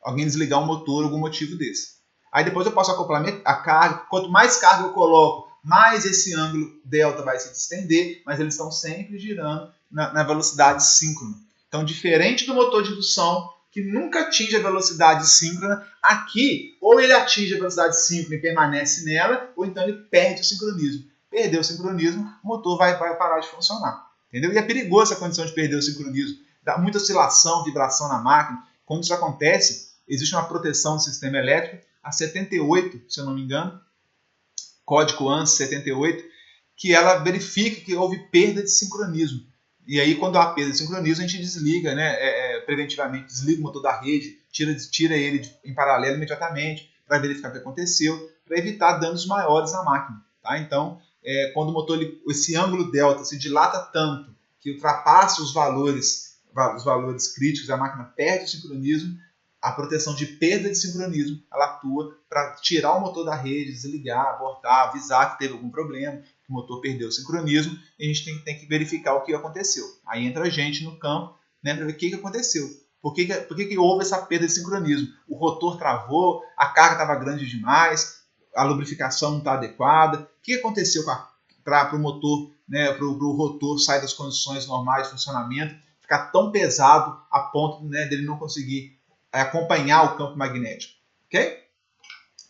alguém desligar o motor, algum motivo desse. Aí depois eu posso acoplar a carga, quanto mais carga eu coloco, mais esse ângulo delta vai se distender, mas eles estão sempre girando na velocidade síncrona. Então, diferente do motor de indução, que nunca atinge a velocidade síncrona, aqui, ou ele atinge a velocidade síncrona e permanece nela, ou então ele perde o sincronismo. Perdeu o sincronismo, o motor vai parar de funcionar. Entendeu? E é perigoso essa condição de perder o sincronismo. Dá muita oscilação, vibração na máquina. Quando isso acontece, existe uma proteção do sistema elétrico, a 78, se eu não me engano, código ANSI 78, que ela verifica que houve perda de sincronismo. E aí, quando há perda de sincronismo, a gente desliga, né, preventivamente, desliga o motor da rede, tira ele em paralelo imediatamente, para verificar o que aconteceu, para evitar danos maiores na máquina. Tá? Então, quando o motor, esse ângulo delta se dilata tanto que ultrapassa os valores críticos, a máquina perde o sincronismo, a proteção de perda de sincronismo, ela atua para tirar o motor da rede, desligar, abortar, avisar que teve algum problema, que o motor perdeu o sincronismo, e a gente tem que verificar o que aconteceu. Aí entra a gente no campo, né, para ver o que aconteceu. Por que houve essa perda de sincronismo? O rotor travou, a carga estava grande demais, a lubrificação não está adequada. O que aconteceu para o motor, né, para o rotor sair das condições normais de funcionamento, ficar tão pesado a ponto, né, dele não conseguir acompanhar o campo magnético, ok?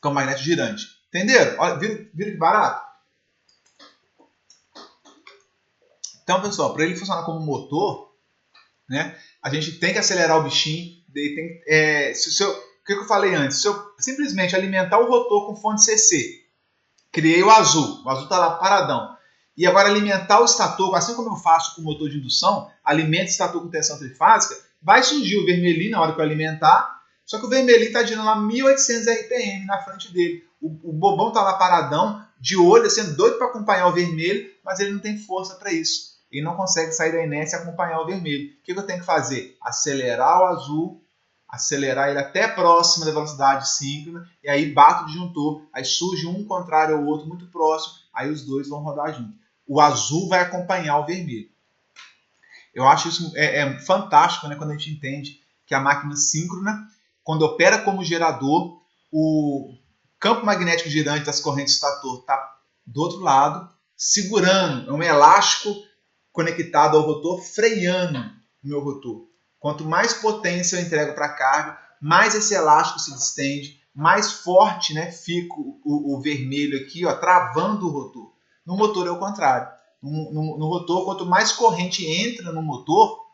Campo magnético girante. Entenderam? Olha, viram que barato? Então, pessoal, para ele funcionar como motor, né, a gente tem que acelerar o bichinho. O que eu falei antes? Se eu simplesmente alimentar o rotor com fonte CC, criei o azul está lá paradão, e agora alimentar o estator, assim como eu faço com o motor de indução, alimento o estator com tensão trifásica, vai surgir o vermelhinho na hora que eu alimentar, só que o vermelhinho está girando lá 1800 RPM na frente dele. O bobão está lá paradão, de olho, sendo doido para acompanhar o vermelho, mas ele não tem força para isso. Ele não consegue sair da inércia e acompanhar o vermelho. O que eu tenho que fazer? Acelerar o azul, acelerar ele até próximo da velocidade síncrona, e aí bato o disjuntor, aí surge um contrário ao outro muito próximo, aí os dois vão rodar junto. O azul vai acompanhar o vermelho. Eu acho isso fantástico, né, quando a gente entende que a máquina síncrona, quando opera como gerador, o campo magnético girante das correntes estator está do outro lado, segurando, é um elástico conectado ao rotor, freando o meu rotor. Quanto mais potência eu entrego para a carga, mais esse elástico se distende, mais forte, né, fica o vermelho aqui, ó, travando o rotor. No motor é o contrário. No rotor, quanto mais corrente entra no motor,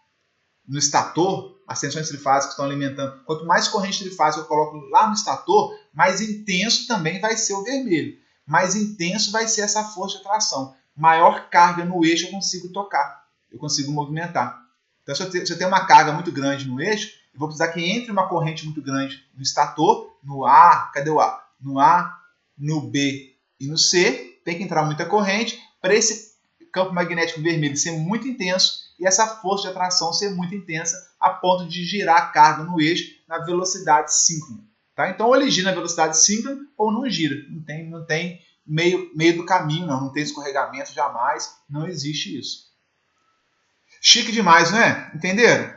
no estator, as tensões trifásicas estão alimentando, quanto mais corrente trifásica eu coloco lá no estator, mais intenso também vai ser o vermelho. Mais intenso vai ser essa força de atração. Maior carga no eixo eu consigo tocar, eu consigo movimentar. Então, se eu tenho uma carga muito grande no eixo, eu vou precisar que entre uma corrente muito grande no estator, no A, cadê o A? No A, no B e no C, tem que entrar muita corrente para esse campo magnético vermelho ser muito intenso e essa força de atração ser muito intensa a ponto de girar a carga no eixo na velocidade síncrona. Tá? Então, ou ele gira na velocidade síncrona ou não gira. Não tem meio do caminho, não tem escorregamento jamais, não existe isso. Chique demais, não é? Entenderam?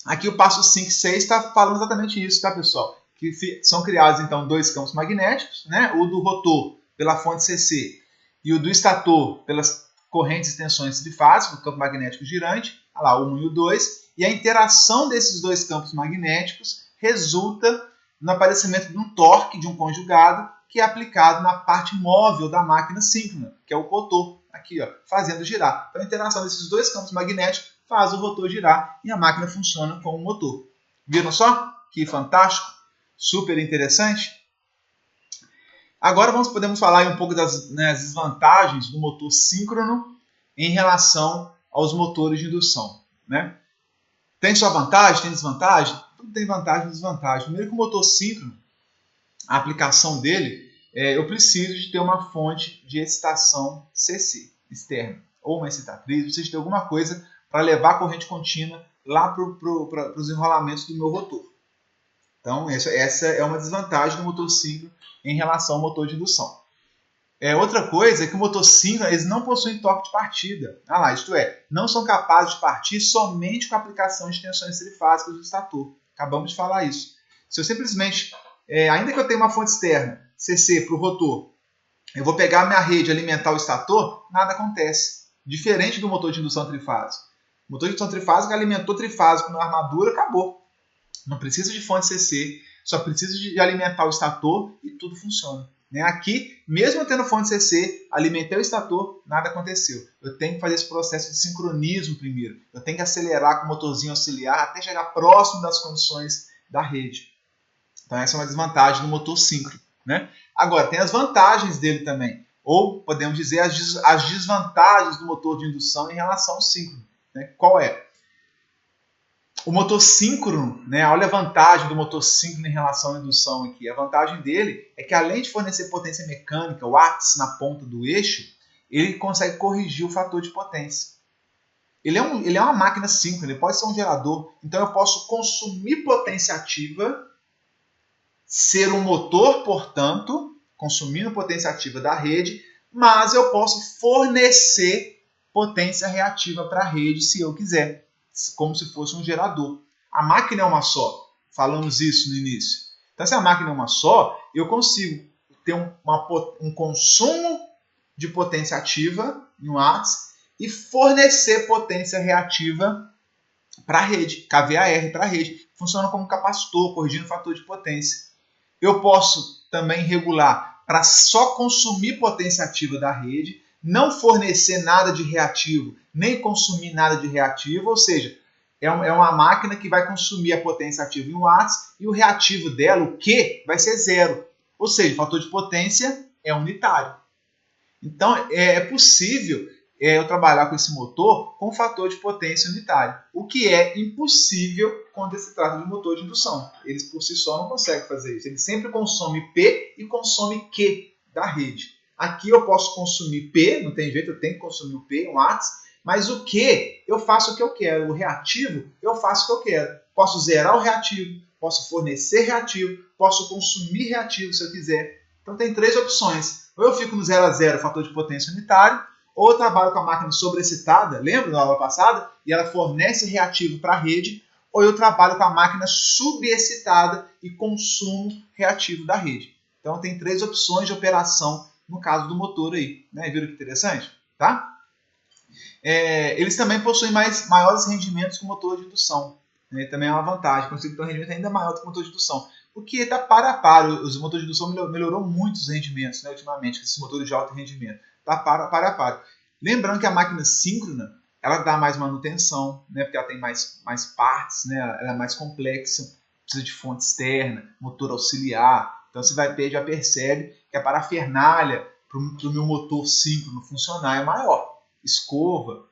Aqui o passo 5 e 6 está falando exatamente isso, tá, pessoal? Que são criados, então, dois campos magnéticos, né? O do rotor pela fonte CC e o do estator pelas correntes e tensões trifásicas, o campo magnético girante, olha lá, o 1 e o 2, e a interação desses dois campos magnéticos resulta no aparecimento de um torque, de um conjugado, que é aplicado na parte móvel da máquina síncrona, que é o rotor, aqui, ó, fazendo girar. Então, a interação desses dois campos magnéticos faz o rotor girar e a máquina funciona como um motor. Viram só? Que fantástico, super interessante. Agora podemos falar um pouco das desvantagens do motor síncrono em relação aos motores de indução. Né? Tem sua vantagem, tem desvantagem? Tudo tem vantagem e desvantagem. Primeiro que o motor síncrono, a aplicação dele, eu preciso de ter uma fonte de excitação CC externa, ou uma excitatriz, preciso ter alguma coisa para levar a corrente contínua lá para os enrolamentos do meu rotor. Então, essa é uma desvantagem do motor síncrono em relação ao motor de indução. Outra coisa é que o motor síncrono eles não possuem torque de partida. Isto é, não são capazes de partir somente com a aplicação de tensões trifásicas do estator. Acabamos de falar isso. Se eu simplesmente, ainda que eu tenha uma fonte externa, CC, para o rotor, eu vou pegar a minha rede e alimentar o estator, nada acontece. Diferente do motor de indução trifásica. O motor de indução trifásica alimentou trifásico na armadura, acabou. Não precisa de fonte CC, só precisa de alimentar o estator e tudo funciona. Aqui, mesmo tendo fonte CC, alimentei o estator, nada aconteceu. Eu tenho que fazer esse processo de sincronismo primeiro. Eu tenho que acelerar com o motorzinho auxiliar até chegar próximo das condições da rede. Então essa é uma desvantagem do motor síncrono. Agora, tem as vantagens dele também. Ou, podemos dizer, as desvantagens do motor de indução em relação ao síncrono. né? Qual é? O motor síncrono, né? Olha a vantagem do motor síncrono em relação à indução aqui. A vantagem dele é que, além de fornecer potência mecânica, watts na ponta do eixo, ele consegue corrigir o fator de potência. Ele é uma máquina síncrona, ele pode ser um gerador. Então eu posso consumir potência ativa, ser um motor, portanto, consumindo potência ativa da rede, mas eu posso fornecer potência reativa para a rede se eu quiser, como se fosse um gerador. A máquina é uma só, falamos isso no início. Então, se a máquina é uma só, eu consigo ter um consumo de potência ativa em watts e fornecer potência reativa para a rede, kVAR para a rede. Funciona como capacitor, corrigindo o fator de potência. Eu posso também regular para só consumir potência ativa da rede, não fornecer nada de reativo, nem consumir nada de reativo, ou seja, é uma máquina que vai consumir a potência ativa em watts e o reativo dela, o Q, vai ser zero. Ou seja, o fator de potência é unitário. Então, é possível eu trabalhar com esse motor com fator de potência unitário, o que é impossível quando se trata de motor de indução. Eles por si só não conseguem fazer isso. Ele sempre consome P e consome Q da rede. Aqui eu posso consumir P, não tem jeito, eu tenho que consumir o P, um watts, mas o Q eu faço o que eu quero. O reativo eu faço o que eu quero. Posso zerar o reativo, posso fornecer reativo, posso consumir reativo se eu quiser. Então tem três opções. Ou eu fico no 0 a 0, fator de potência unitário, ou eu trabalho com a máquina sobreexcitada, lembra da aula passada? E ela fornece reativo para a rede, ou eu trabalho com a máquina subexcitada e consumo reativo da rede. Então tem três opções de operação no caso do motor aí. Né? Viram que interessante? Tá? Eles também possuem maiores rendimentos que o motor de indução. Né? Também é uma vantagem, conseguem ter um rendimento ainda maior do que o motor de indução. Porque está par a par, os motores de indução melhorou muito os rendimentos, né, ultimamente, esses motores de alto rendimento. Está par a par. Lembrando que a máquina síncrona, ela dá mais manutenção, né, porque ela tem mais partes, né, ela é mais complexa, precisa de fonte externa, motor auxiliar. Então você já percebe que a parafernália para o meu motor síncrono funcionar é maior. Escova,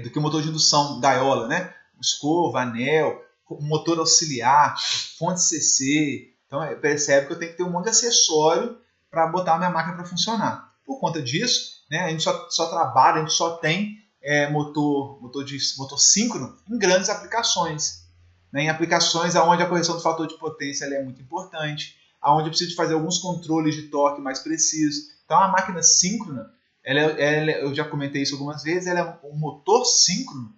do que o motor de indução gaiola, né? Escova, anel, motor auxiliar, fonte CC. Então percebe que eu tenho que ter um monte de acessório para botar a minha máquina para funcionar. Por conta disso, né, a gente só trabalha, a gente só tem motor síncrono em grandes aplicações. Né, em aplicações onde a correção do fator de potência é muito importante, onde eu preciso fazer alguns controles de torque mais precisos. Então a máquina síncrona, eu já comentei isso algumas vezes, ela é um motor síncrono.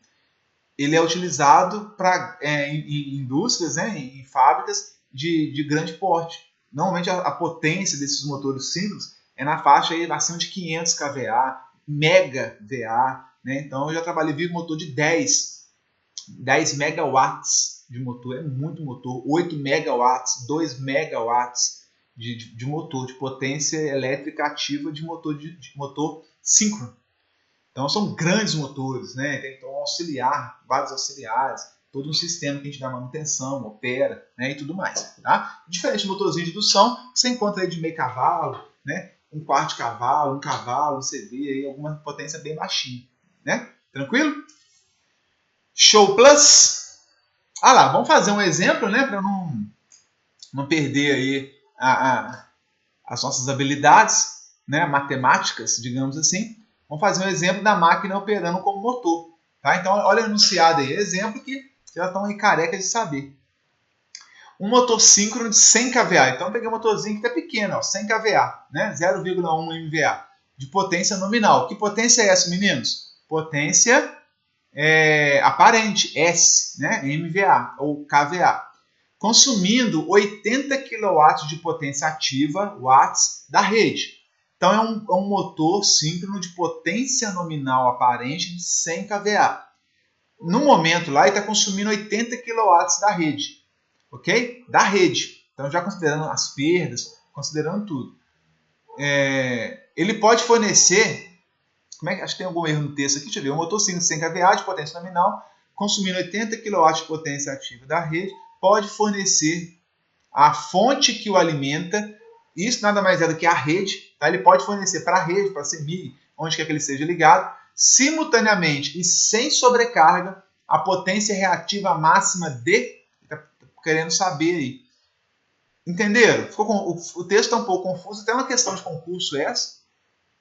Ele é utilizado em indústrias, né, em fábricas de grande porte. Normalmente a potência desses motores síncronos é na faixa aí, acima de 500 kVA, mega VA. Né? Então eu já trabalhei com motor de 10 megawatts de motor, é muito motor, 8 megawatts, 2 megawatts de motor, de potência elétrica ativa de motor síncrono. Então são grandes motores, né? Tem então vários auxiliares, todo um sistema que a gente dá manutenção, opera, né? E tudo mais. Tá? Diferente do motorzinho de indução, que você encontra aí de meio cavalo, né? Um quarto de cavalo, um cavalo, você vê aí alguma potência bem baixinha. Né? Tranquilo? Show Plus! Ah lá, vamos fazer um exemplo, né? Para não perder aí as nossas habilidades, né? Matemáticas, digamos assim. Vamos fazer um exemplo da máquina operando como motor. Tá? Então, olha o enunciado aí. Exemplo que já estão aí carecas de saber. Um motor síncrono de 100 kVA. Então, eu peguei um motorzinho que está pequeno, ó, 100 kVA, né? 0,1 MVA de potência nominal. Que potência é essa, meninos? Potência aparente, S, né? MVA ou kVA. Consumindo 80 kW de potência ativa, watts, da rede. Então é um motor síncrono de potência nominal aparente de 100 kVA. No momento lá ele está consumindo 80 kW da rede. Ok? Da rede. Então já considerando as perdas, considerando tudo. Ele pode fornecer... acho que tem algum erro no texto aqui. Deixa eu ver. Um motor síncrono de 100 kVA de potência nominal, consumindo 80 kW de potência ativa da rede, pode fornecer a fonte que o alimenta. Isso nada mais é do que a rede. Tá? Ele pode fornecer para a rede, para a CEMIG, onde quer que ele seja ligado, simultaneamente e sem sobrecarga a potência reativa máxima de... Está querendo saber aí. Entenderam? O texto está um pouco confuso, tem uma questão de concurso essa,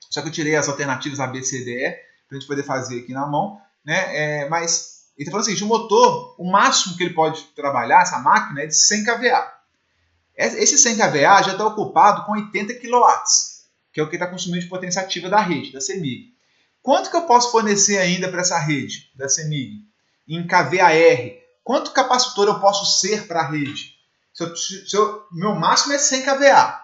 só que eu tirei as alternativas A, B, C, D, E, para a gente poder fazer aqui na mão, né? Mas ele está falando o seguinte, o motor, o máximo que ele pode trabalhar, essa máquina, é de 100 kVA. Esse 100 kVA já está ocupado com 80 kW, que é o que está consumindo de potência ativa da rede, da CEMIG. Quanto que eu posso fornecer ainda para essa rede da CEMIG? Em kVAR. Quanto capacitor eu posso ser para a rede? Meu máximo é 100 kVA.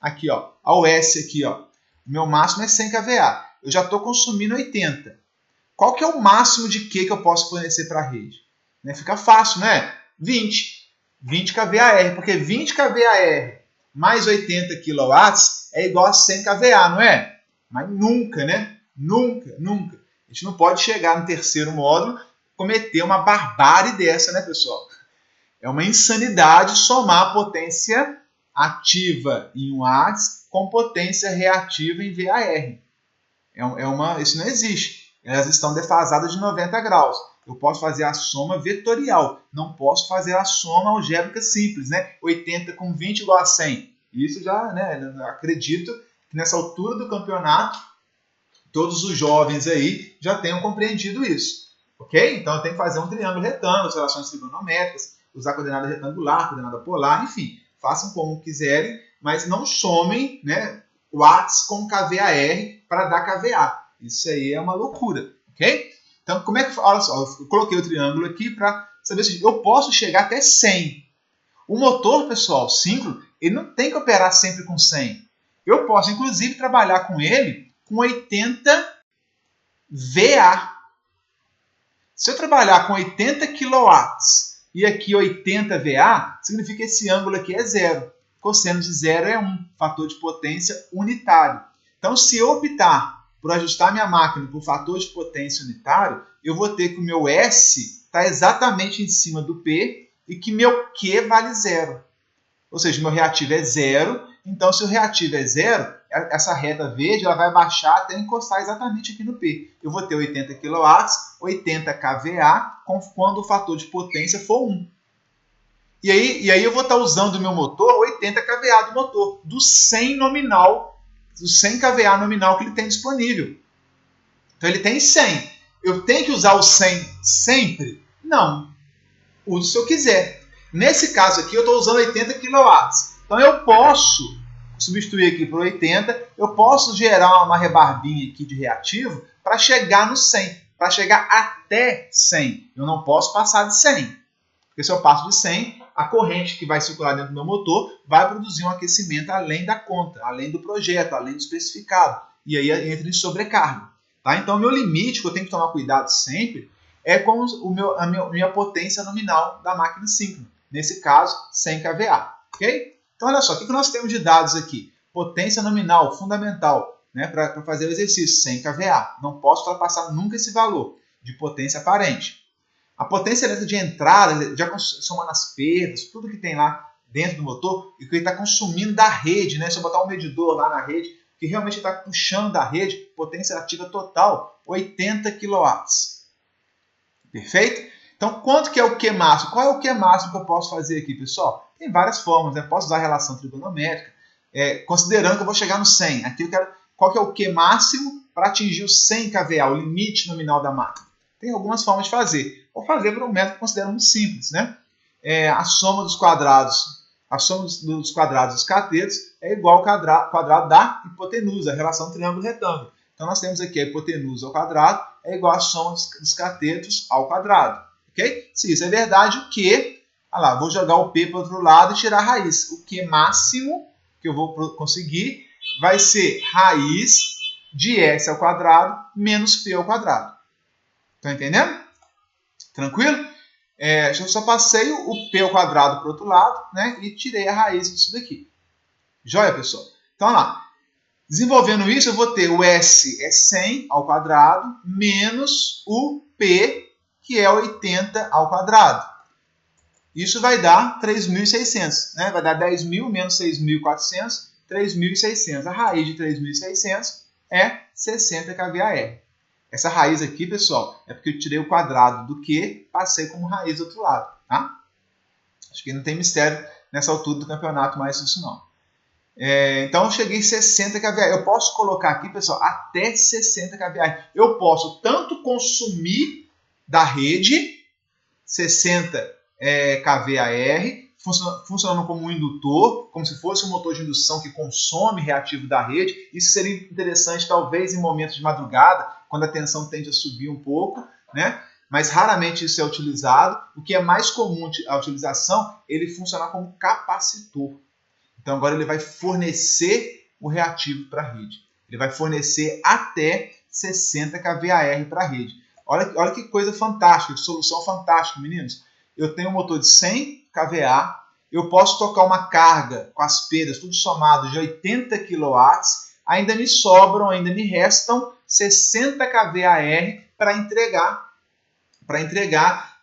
Aqui, ó, a US aqui, ó. O meu máximo é 100 kVA. Eu já estou consumindo 80. Qual que é o máximo de Q que eu posso fornecer para a rede? Né? Fica fácil, né? 20 kVAR, porque 20 kVAR mais 80 kW é igual a 100 kVA, não é? Mas nunca, né? Nunca. A gente não pode chegar no terceiro módulo e cometer uma barbárie dessa, né, pessoal? É uma insanidade somar a potência ativa em watts com potência reativa em VAR. Isso não existe. Elas estão defasadas de 90 graus. Eu posso fazer a soma vetorial, não posso fazer a soma algébrica simples, né? 80 com 20 igual a 100. Isso já, né? Eu acredito que nessa altura do campeonato, todos os jovens aí já tenham compreendido isso. Ok? Então eu tenho que fazer um triângulo retângulo, as relações trigonométricas, usar coordenada retangular, coordenada polar, enfim, façam como quiserem, mas não somem, né, watts com kVAR para dar kVA. Isso aí é uma loucura, ok? Então, como é que... Olha só, eu coloquei o triângulo aqui para saber se eu posso chegar até 100. O motor, pessoal, síncrono, ele não tem que operar sempre com 100. Eu posso, inclusive, trabalhar com ele com 80 VA. Se eu trabalhar com 80 kW e aqui 80 VA, significa que esse ângulo aqui é zero. Cosseno de zero é 1, fator de potência unitário. Então, se eu optar por ajustar minha máquina por fator de potência unitário, eu vou ter que o meu S está exatamente em cima do P e que meu Q vale zero. Ou seja, o meu reativo é zero. Então, se o reativo é zero, essa reta verde ela vai baixar até encostar exatamente aqui no P. Eu vou ter 80 kW, 80 kVA, quando o fator de potência for 1. E aí eu vou estar usando o meu motor 80 kVA do motor, do 100 nominal, do 100 kVA nominal que ele tem disponível. Então ele tem 100. Eu tenho que usar o 100 sempre? Não. Use se eu quiser. Nesse caso aqui eu estou usando 80 kW. Então eu posso substituir aqui por 80, eu posso gerar uma rebarbinha aqui de reativo para chegar no 100, para chegar até 100. Eu não posso passar de 100. Porque se eu passo de 100, a corrente que vai circular dentro do meu motor vai produzir um aquecimento além da conta, além do projeto, além do especificado. E aí entra em sobrecarga. Tá? Então, o meu limite, que eu tenho que tomar cuidado sempre, é com a minha potência nominal da máquina síncrona. Nesse caso, 100 kVA. Ok? Então, olha só, o que nós temos de dados aqui? Potência nominal, fundamental, né, para fazer o exercício, 100 kVA. Não posso ultrapassar nunca esse valor de potência aparente. A potência elétrica de entrada, já somando as perdas, tudo que tem lá dentro do motor, e que ele está consumindo da rede, né? Se eu botar um medidor lá na rede, que realmente está puxando da rede, potência ativa total, 80 kW. Perfeito? Então, quanto que é o Q máximo? Qual é o Q máximo que eu posso fazer aqui, pessoal? Tem várias formas, né? Posso usar a relação trigonométrica, considerando que eu vou chegar no 100. Aqui eu quero qual que é o Q máximo para atingir o 100 kVA, o limite nominal da máquina. Tem algumas formas de fazer. Vou fazer por um método que considero muito simples, né? A soma dos quadrados, dos catetos é igual ao quadrado da hipotenusa, a relação triângulo-retângulo. Então nós temos aqui a hipotenusa ao quadrado é igual à soma dos catetos ao quadrado. Ok? Se isso é verdade, o Q, olha lá, vou jogar o P para o outro lado e tirar a raiz. O Q máximo que eu vou conseguir vai ser raiz de S ao quadrado menos P ao quadrado. Estão entendendo? Tranquilo? Eu só passei o P ao quadrado para o outro lado, né, e tirei a raiz disso daqui. Joia, pessoal? Então, olha lá. Desenvolvendo isso, eu vou ter o S é 100 ao quadrado menos o P, que é 80 ao quadrado. Isso vai dar 3.600. Né? Vai dar 10.000 menos 6.400, 3.600. A raiz de 3.600 é 60 kVAR. Essa raiz aqui, pessoal, é porque eu tirei o quadrado do Q, passei como raiz do outro lado, tá? Acho que não tem mistério nessa altura do campeonato mais isso não. Então eu cheguei em 60 kVA. Eu posso colocar aqui, pessoal, até 60 kVA. Eu posso tanto consumir da rede, 60 kVAR, funcionando como um indutor, como se fosse um motor de indução que consome reativo da rede. Isso seria interessante, talvez, em momentos de madrugada, quando a tensão tende a subir um pouco, né? Mas raramente isso é utilizado. O que é mais comum a utilização, ele funcionar como capacitor. Então agora ele vai fornecer o reativo para a rede. Ele vai fornecer até 60 kVAR para a rede. Olha que coisa fantástica, que solução fantástica, meninos. Eu tenho um motor de 100 kVA, eu posso tocar uma carga com as perdas, tudo somado, de 80 kW, ainda me sobram, ainda me restam 60 kVAR para entregar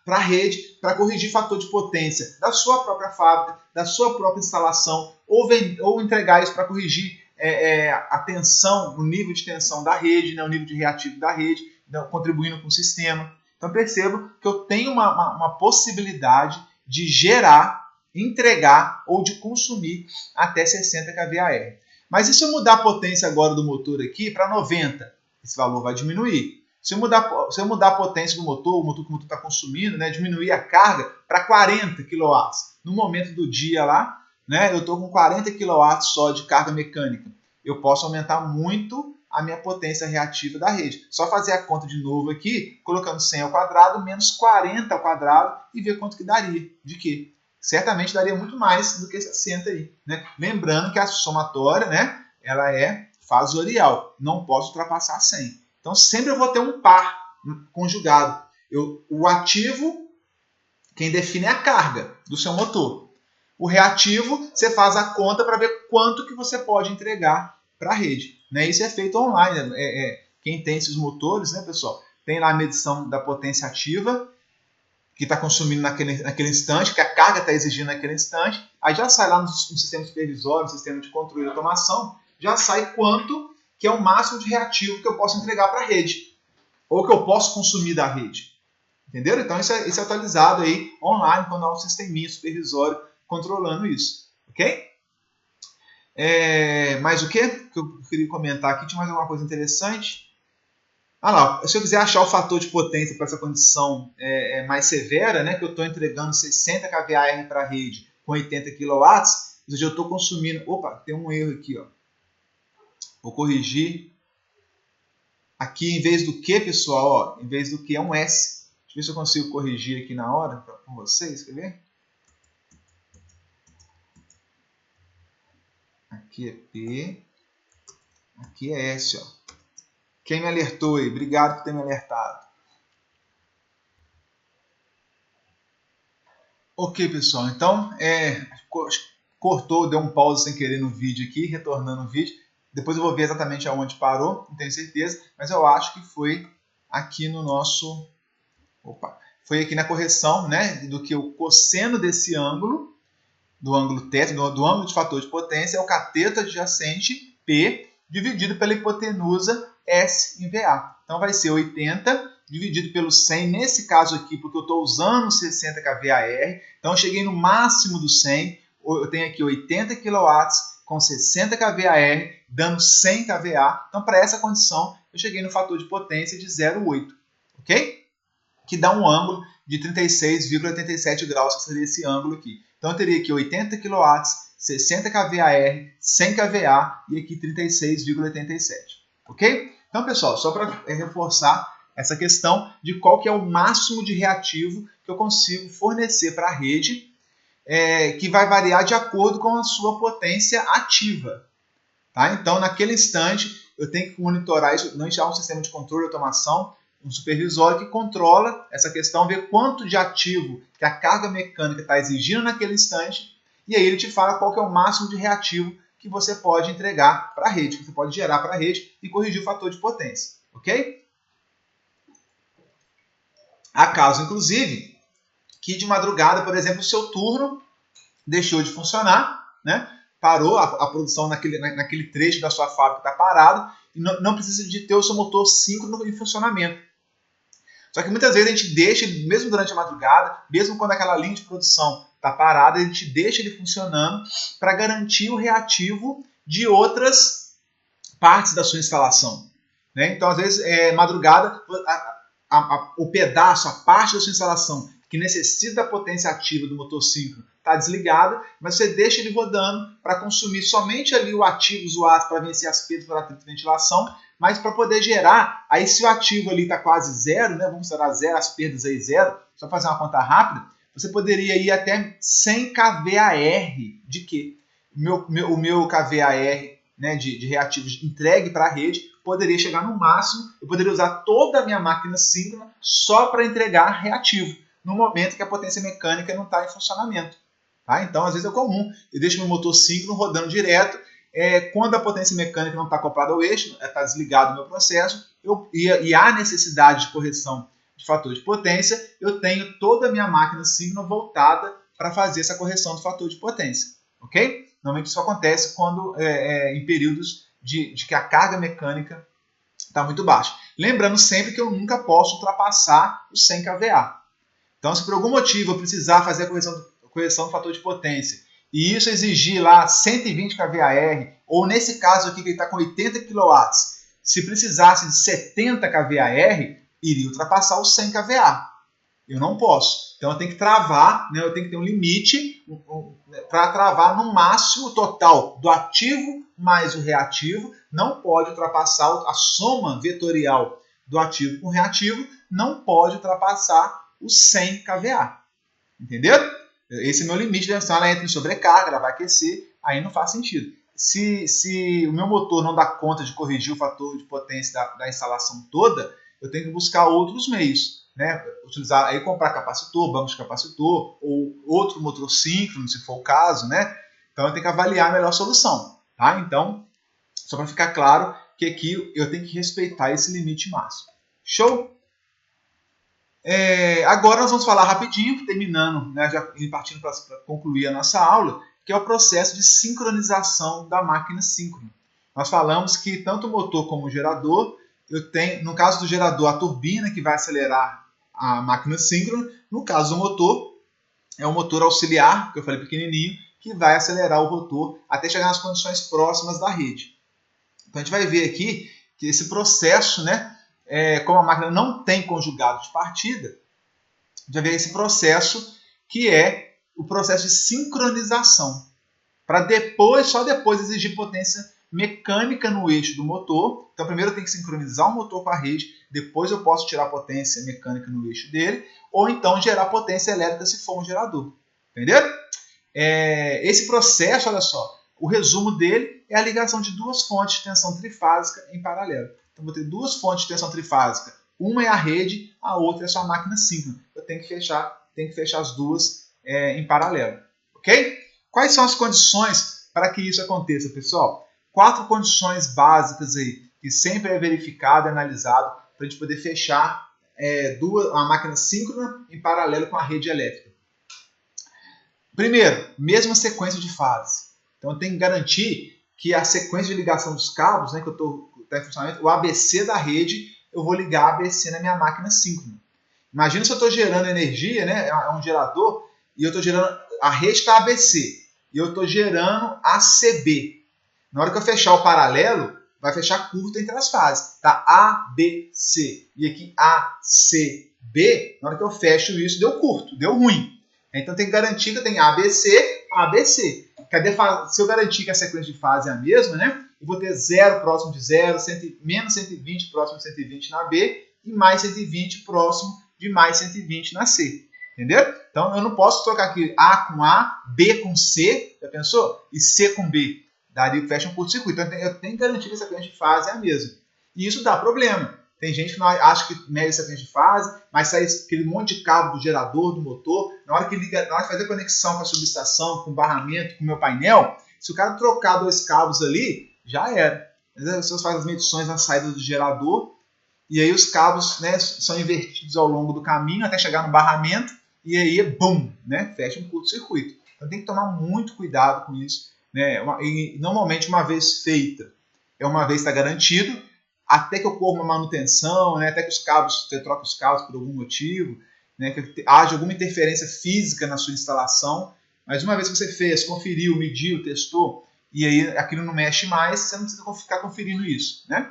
para a rede, para corrigir fator de potência da sua própria fábrica, da sua própria instalação, ou entregar isso para corrigir a tensão, o nível de tensão da rede, né, o nível de reativo da rede, contribuindo com o sistema. Então percebo que eu tenho uma possibilidade de gerar, entregar ou de consumir até 60 kVAR. Mas e se eu mudar a potência agora do motor aqui para 90? Esse valor vai diminuir. Se eu mudar a potência do motor, o motor que o motor está consumindo, né, diminuir a carga para 40 kW. No momento do dia lá, né, eu estou com 40 kW só de carga mecânica. Eu posso aumentar muito a minha potência reativa da rede. Só fazer a conta de novo aqui, colocando 100 ao quadrado, menos 40 ao quadrado, e ver quanto que daria. De quê? Certamente daria muito mais do que 60 aí. Né? Lembrando que a somatória, né, ela é fasorial. Não posso ultrapassar 100. Então, sempre eu vou ter um par conjugado. O ativo, quem define é a carga do seu motor. O reativo, você faz a conta para ver quanto que você pode entregar para a rede. Né? Isso é feito online. Quem tem esses motores, né, pessoal, tem lá a medição da potência ativa, que está consumindo naquele instante, que a carga está exigindo naquele instante. Aí já sai lá no sistema supervisório, no sistema de controle e automação, já sai quanto que é o máximo de reativo que eu posso entregar para a rede, ou que eu posso consumir da rede. Entenderam? Então isso é atualizado aí online, quando há um sisteminha supervisório controlando isso. Ok? Mais o que eu queria comentar aqui? Tinha mais alguma coisa interessante? Lá, se eu quiser achar o fator de potência para essa condição mais severa, né, que eu estou entregando 60 kVAR para a rede com 80 kW, ou seja, eu estou consumindo... Opa, tem um erro aqui, ó. Vou corrigir. Aqui, em vez do Q, pessoal, ó, em vez do Q é um S. Deixa eu ver se eu consigo corrigir aqui na hora com vocês. Quer ver? Aqui é P. Aqui é S. Ó. Quem me alertou aí? Obrigado por ter me alertado. Ok, pessoal. Então, cortou, deu um pause sem querer no vídeo aqui, retornando o vídeo. Depois eu vou ver exatamente aonde parou, não tenho certeza, mas eu acho que foi aqui no nosso... Opa! Foi aqui na correção, né, do que o cosseno desse ângulo, do ângulo θ, do ângulo de fator de potência, é o cateto adjacente P, dividido pela hipotenusa S em VA. Então vai ser 80 dividido pelo 100, nesse caso aqui, porque eu estou usando 60 kVAR, então eu cheguei no máximo do 100, eu tenho aqui 80 kW com 60 kVAR, dando 100 kVA. Então, para essa condição, eu cheguei no fator de potência de 0,8, ok? Que dá um ângulo de 36,87 graus, que seria esse ângulo aqui. Então, eu teria aqui 80 kW, 60 kVAR, 100 kVA e aqui 36,87, ok? Então, pessoal, só para reforçar essa questão de qual que é o máximo de reativo que eu consigo fornecer para a rede, que vai variar de acordo com a sua potência ativa. Tá? Então, naquele instante, eu tenho que monitorar isso, não há um sistema de controle e automação, um supervisório que controla essa questão, ver quanto de ativo que a carga mecânica está exigindo naquele instante, e aí ele te fala qual que é o máximo de reativo que você pode entregar para a rede, que você pode gerar para a rede e corrigir o fator de potência. Ok? Há casos, inclusive, que de madrugada, por exemplo, o seu turno deixou de funcionar, né? parou a produção naquele trecho da sua fábrica, está parado, e não precisa de ter o seu motor síncrono em funcionamento. Só que muitas vezes a gente deixa, mesmo durante a madrugada, mesmo quando aquela linha de produção está parada, a gente deixa ele funcionando para garantir o reativo de outras partes da sua instalação. Né? Então, às vezes, madrugada, o pedaço, a parte da sua instalação que necessita da potência ativa do motor síncrono está desligada, mas você deixa ele rodando para consumir somente ali o ativo usado para vencer as perdas por atrito de ventilação, mas para poder gerar, aí se o ativo ali está quase zero, né, vamos considerar zero, as perdas aí zero, só fazer uma conta rápida, você poderia ir até 100 kVAR de quê? O meu kVAR, né, de reativos entregue para a rede, poderia chegar no máximo, eu poderia usar toda a minha máquina síncrona só para entregar reativo, no momento que a potência mecânica não está em funcionamento. Tá? Então, às vezes é comum, eu deixo meu motor síncrono rodando direto, quando a potência mecânica não está acoplada ao eixo, está desligado o meu processo, e há necessidade de correção de fator de potência, eu tenho toda a minha máquina síncrona voltada para fazer essa correção do fator de potência. Ok? Normalmente isso acontece quando em períodos de que a carga mecânica está muito baixa. Lembrando sempre que eu nunca posso ultrapassar os 100 kVA. Então, se por algum motivo eu precisar fazer a correção do fator de potência e isso exigir lá 120 kVAR, ou nesse caso aqui que ele está com 80 kW, se precisasse de 70 kVAR, iria ultrapassar os 100 kVA. Eu não posso. Então eu tenho que travar, né, eu tenho que ter um limite para travar no máximo total do ativo mais o reativo. Não pode ultrapassar a soma vetorial do ativo com o reativo, não pode ultrapassar os 100 kVA. Entendeu? Esse é o meu limite, senão ela entra em sobrecarga, ela vai aquecer, aí não faz sentido. Se o meu motor não dá conta de corrigir o fator de potência da instalação toda, eu tenho que buscar outros meios. Né? Utilizar, aí comprar capacitor, banco de capacitor, ou outro motor síncrono, se for o caso. Né? Então eu tenho que avaliar a melhor solução. Tá? Então, só para ficar claro que aqui eu tenho que respeitar esse limite máximo. Show? Agora nós vamos falar rapidinho, terminando, né, já partindo para concluir a nossa aula, que é o processo de sincronização da máquina síncrona. Nós falamos que tanto o motor como o gerador, eu tenho, no caso do gerador, a turbina que vai acelerar a máquina síncrona, no caso do motor, é o motor auxiliar, que eu falei pequenininho, que vai acelerar o rotor até chegar nas condições próximas da rede. Então a gente vai ver aqui que esse processo, né, como a máquina não tem conjugado de partida, já vem esse processo que é o processo de sincronização, para só depois exigir potência mecânica no eixo do motor. Então primeiro eu tenho que sincronizar o motor com a rede, depois eu posso tirar potência mecânica no eixo dele, ou então gerar potência elétrica se for um gerador. Entendeu? Esse processo, olha só, o resumo dele é a ligação de duas fontes de tensão trifásica em paralelo. Então, vou ter duas fontes de tensão trifásica. Uma é a rede, a outra é a sua máquina síncrona. Eu tenho que fechar as duas em paralelo. Ok? Quais são as condições para que isso aconteça, pessoal? 4 condições básicas aí, que sempre é verificado e analisado para a gente poder fechar a máquina síncrona em paralelo com a rede elétrica. Primeiro, mesma sequência de fases. Então, eu tenho que garantir que a sequência de ligação dos cabos, né, que eu estou em funcionamento, o ABC da rede, eu vou ligar ABC na minha máquina síncrona. Imagina se eu estou gerando energia, né, é um gerador, e eu estou gerando, a rede está ABC, e eu estou gerando ACB. Na hora que eu fechar o paralelo, vai fechar curto entre as fases. Tá ABC, e aqui ACB, na hora que eu fecho isso, deu curto, deu ruim. Então tem que garantir que eu tenho ABC, ABC. Se eu garantir que a sequência de fase é a mesma, né? Eu vou ter 0 próximo de 0, menos 120 próximo de 120 na B e mais 120 próximo de mais 120 na C. Entendeu? Então eu não posso trocar aqui A com A, B com C, já pensou? E C com B. Daria que fecha um curto-circuito. Então eu tenho que garantir que a sequência de fase é a mesma. E isso dá problema. Tem gente que acha que mede a sequência de fase, mas sai aquele monte de cabo do gerador, do motor. Na hora que fazer a conexão com a subestação, com o barramento, com o meu painel, se o cara trocar 2 cabos ali, já era. Você faz as medições na saída do gerador, e aí os cabos, né, são invertidos ao longo do caminho até chegar no barramento, e aí, bum, né, fecha um curto-circuito. Então tem que tomar muito cuidado com isso, né? E normalmente uma vez feita, uma vez está garantido, até que ocorra uma manutenção, né? Até que você troque os cabos por algum motivo, né? Que haja alguma interferência física na sua instalação. Mas uma vez que você fez, conferiu, mediu, testou, e aí aquilo não mexe mais, você não precisa ficar conferindo isso, né?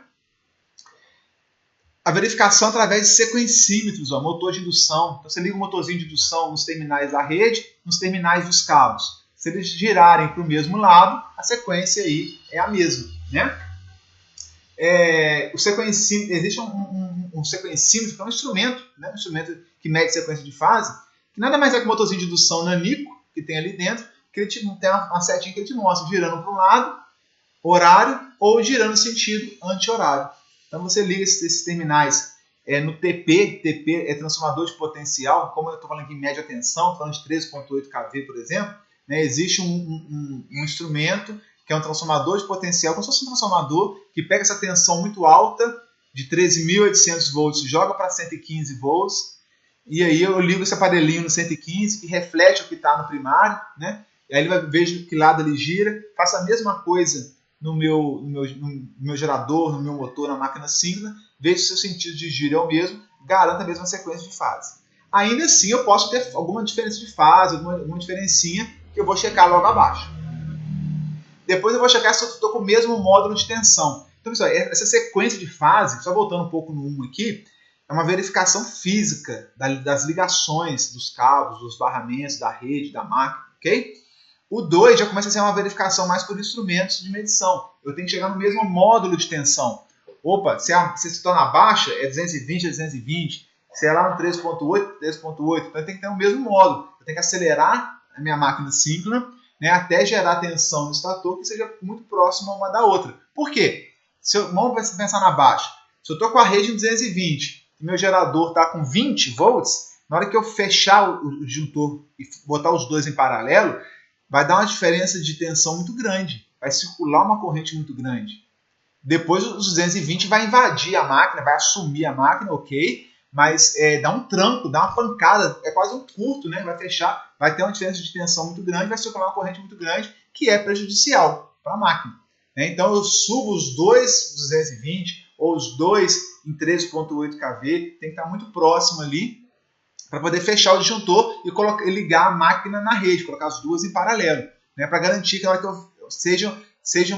A verificação através de sequencímetros, ó, motor de indução. Então você liga o motorzinho de indução nos terminais da rede, nos terminais dos cabos. Se eles girarem para o mesmo lado, a sequência aí é a mesma, né? O sequencímetro, existe um sequencímetro, que é um instrumento, né? Um instrumento que mede sequência de fase, que nada mais é que um motorzinho de indução nanico, que tem ali dentro, que ele tem uma setinha que ele te mostra, girando para um lado, horário, ou girando no sentido anti-horário. Então você liga esses terminais no TP é transformador de potencial, como eu estou falando aqui em média tensão, falando de 13.8 kV, por exemplo, né, existe um instrumento que é um transformador de potencial, como se fosse um transformador que pega essa tensão muito alta, de 13.800 volts, joga para 115 volts, e aí eu ligo esse aparelhinho no 115, que reflete o que está no primário, né, e aí ele vejo que lado ele gira, faço a mesma coisa no meu gerador, no meu motor, na máquina síncrona, vejo se o sentido de giro é o mesmo, garanto a mesma sequência de fase. Ainda assim, eu posso ter alguma diferença de fase, alguma diferencinha, que eu vou checar logo abaixo. Depois eu vou checar se eu estou com o mesmo módulo de tensão. Então, pessoal, essa sequência de fase, só voltando um pouco no 1 aqui, é uma verificação física das ligações dos cabos, dos barramentos, da rede, da máquina, ok? O 2 já começa a ser uma verificação mais por instrumentos de medição. Eu tenho que chegar no mesmo módulo de tensão. Opa, se está na baixa, é 220 a 220. Se é lá no 3.8, 3.8. Então eu tenho que ter o mesmo módulo. Eu tenho que acelerar a minha máquina síncrona, né, até gerar tensão no estator que seja muito próxima uma da outra. Por quê? Vamos pensar na baixa. Se eu estou com a rede em 220 e meu gerador está com 20 volts, na hora que eu fechar o disjuntor e botar os dois em paralelo, vai dar uma diferença de tensão muito grande. Vai circular uma corrente muito grande. Depois os 220 vai invadir a máquina, vai assumir a máquina, ok? Mas dá um tranco, dá uma pancada, é quase um curto, né? Vai fechar, vai ter uma diferença de tensão muito grande, vai circular uma corrente muito grande, que é prejudicial para a máquina. Né? Então eu subo os dois 220 ou os dois em 13.8 kV, tem que estar muito próximo ali, para poder fechar o disjuntor e ligar a máquina na rede, colocar as duas em paralelo, né, para garantir que, seja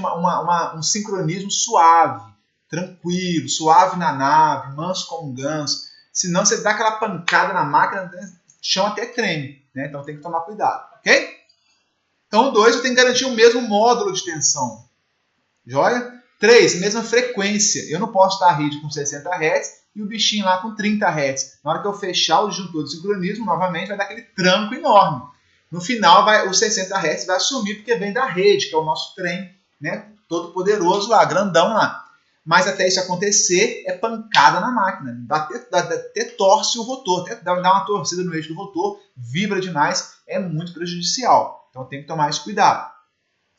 um sincronismo suave, tranquilo, suave na nave, manso como um ganso. Senão você dá aquela pancada na máquina, né, chão até treme, né, então tem que tomar cuidado, ok? Então o 2 eu tenho que garantir o mesmo módulo de tensão, joia? 3, mesma frequência, eu não posso estar a rede com 60 Hz, e o bichinho lá com 30 Hz. Na hora que eu fechar o disjuntor de sincronismo, novamente vai dar aquele tranco enorme. No final, os 60 Hz vai assumir, porque vem da rede, que é o nosso trem, né, todo poderoso lá, grandão lá. Mas até isso acontecer, é pancada na máquina. Até torce o rotor, até dá uma torcida no eixo do rotor, vibra demais, é muito prejudicial. Então tem que tomar esse cuidado.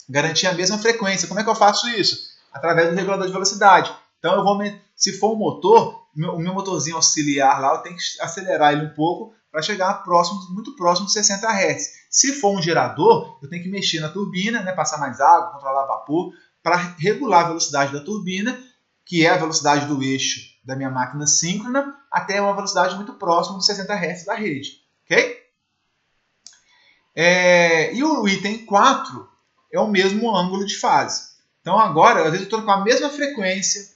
Garantir a mesma frequência. Como é que eu faço isso? Através do regulador de velocidade. Então, se for um motor, o meu motorzinho auxiliar lá, eu tenho que acelerar ele um pouco para chegar muito próximo de 60 Hz. Se for um gerador, eu tenho que mexer na turbina, né, passar mais água, controlar vapor, para regular a velocidade da turbina, que é a velocidade do eixo da minha máquina síncrona, até uma velocidade muito próxima dos 60 Hz da rede. Ok? E o item 4 é o mesmo ângulo de fase. Então agora, às vezes eu estou com a mesma frequência,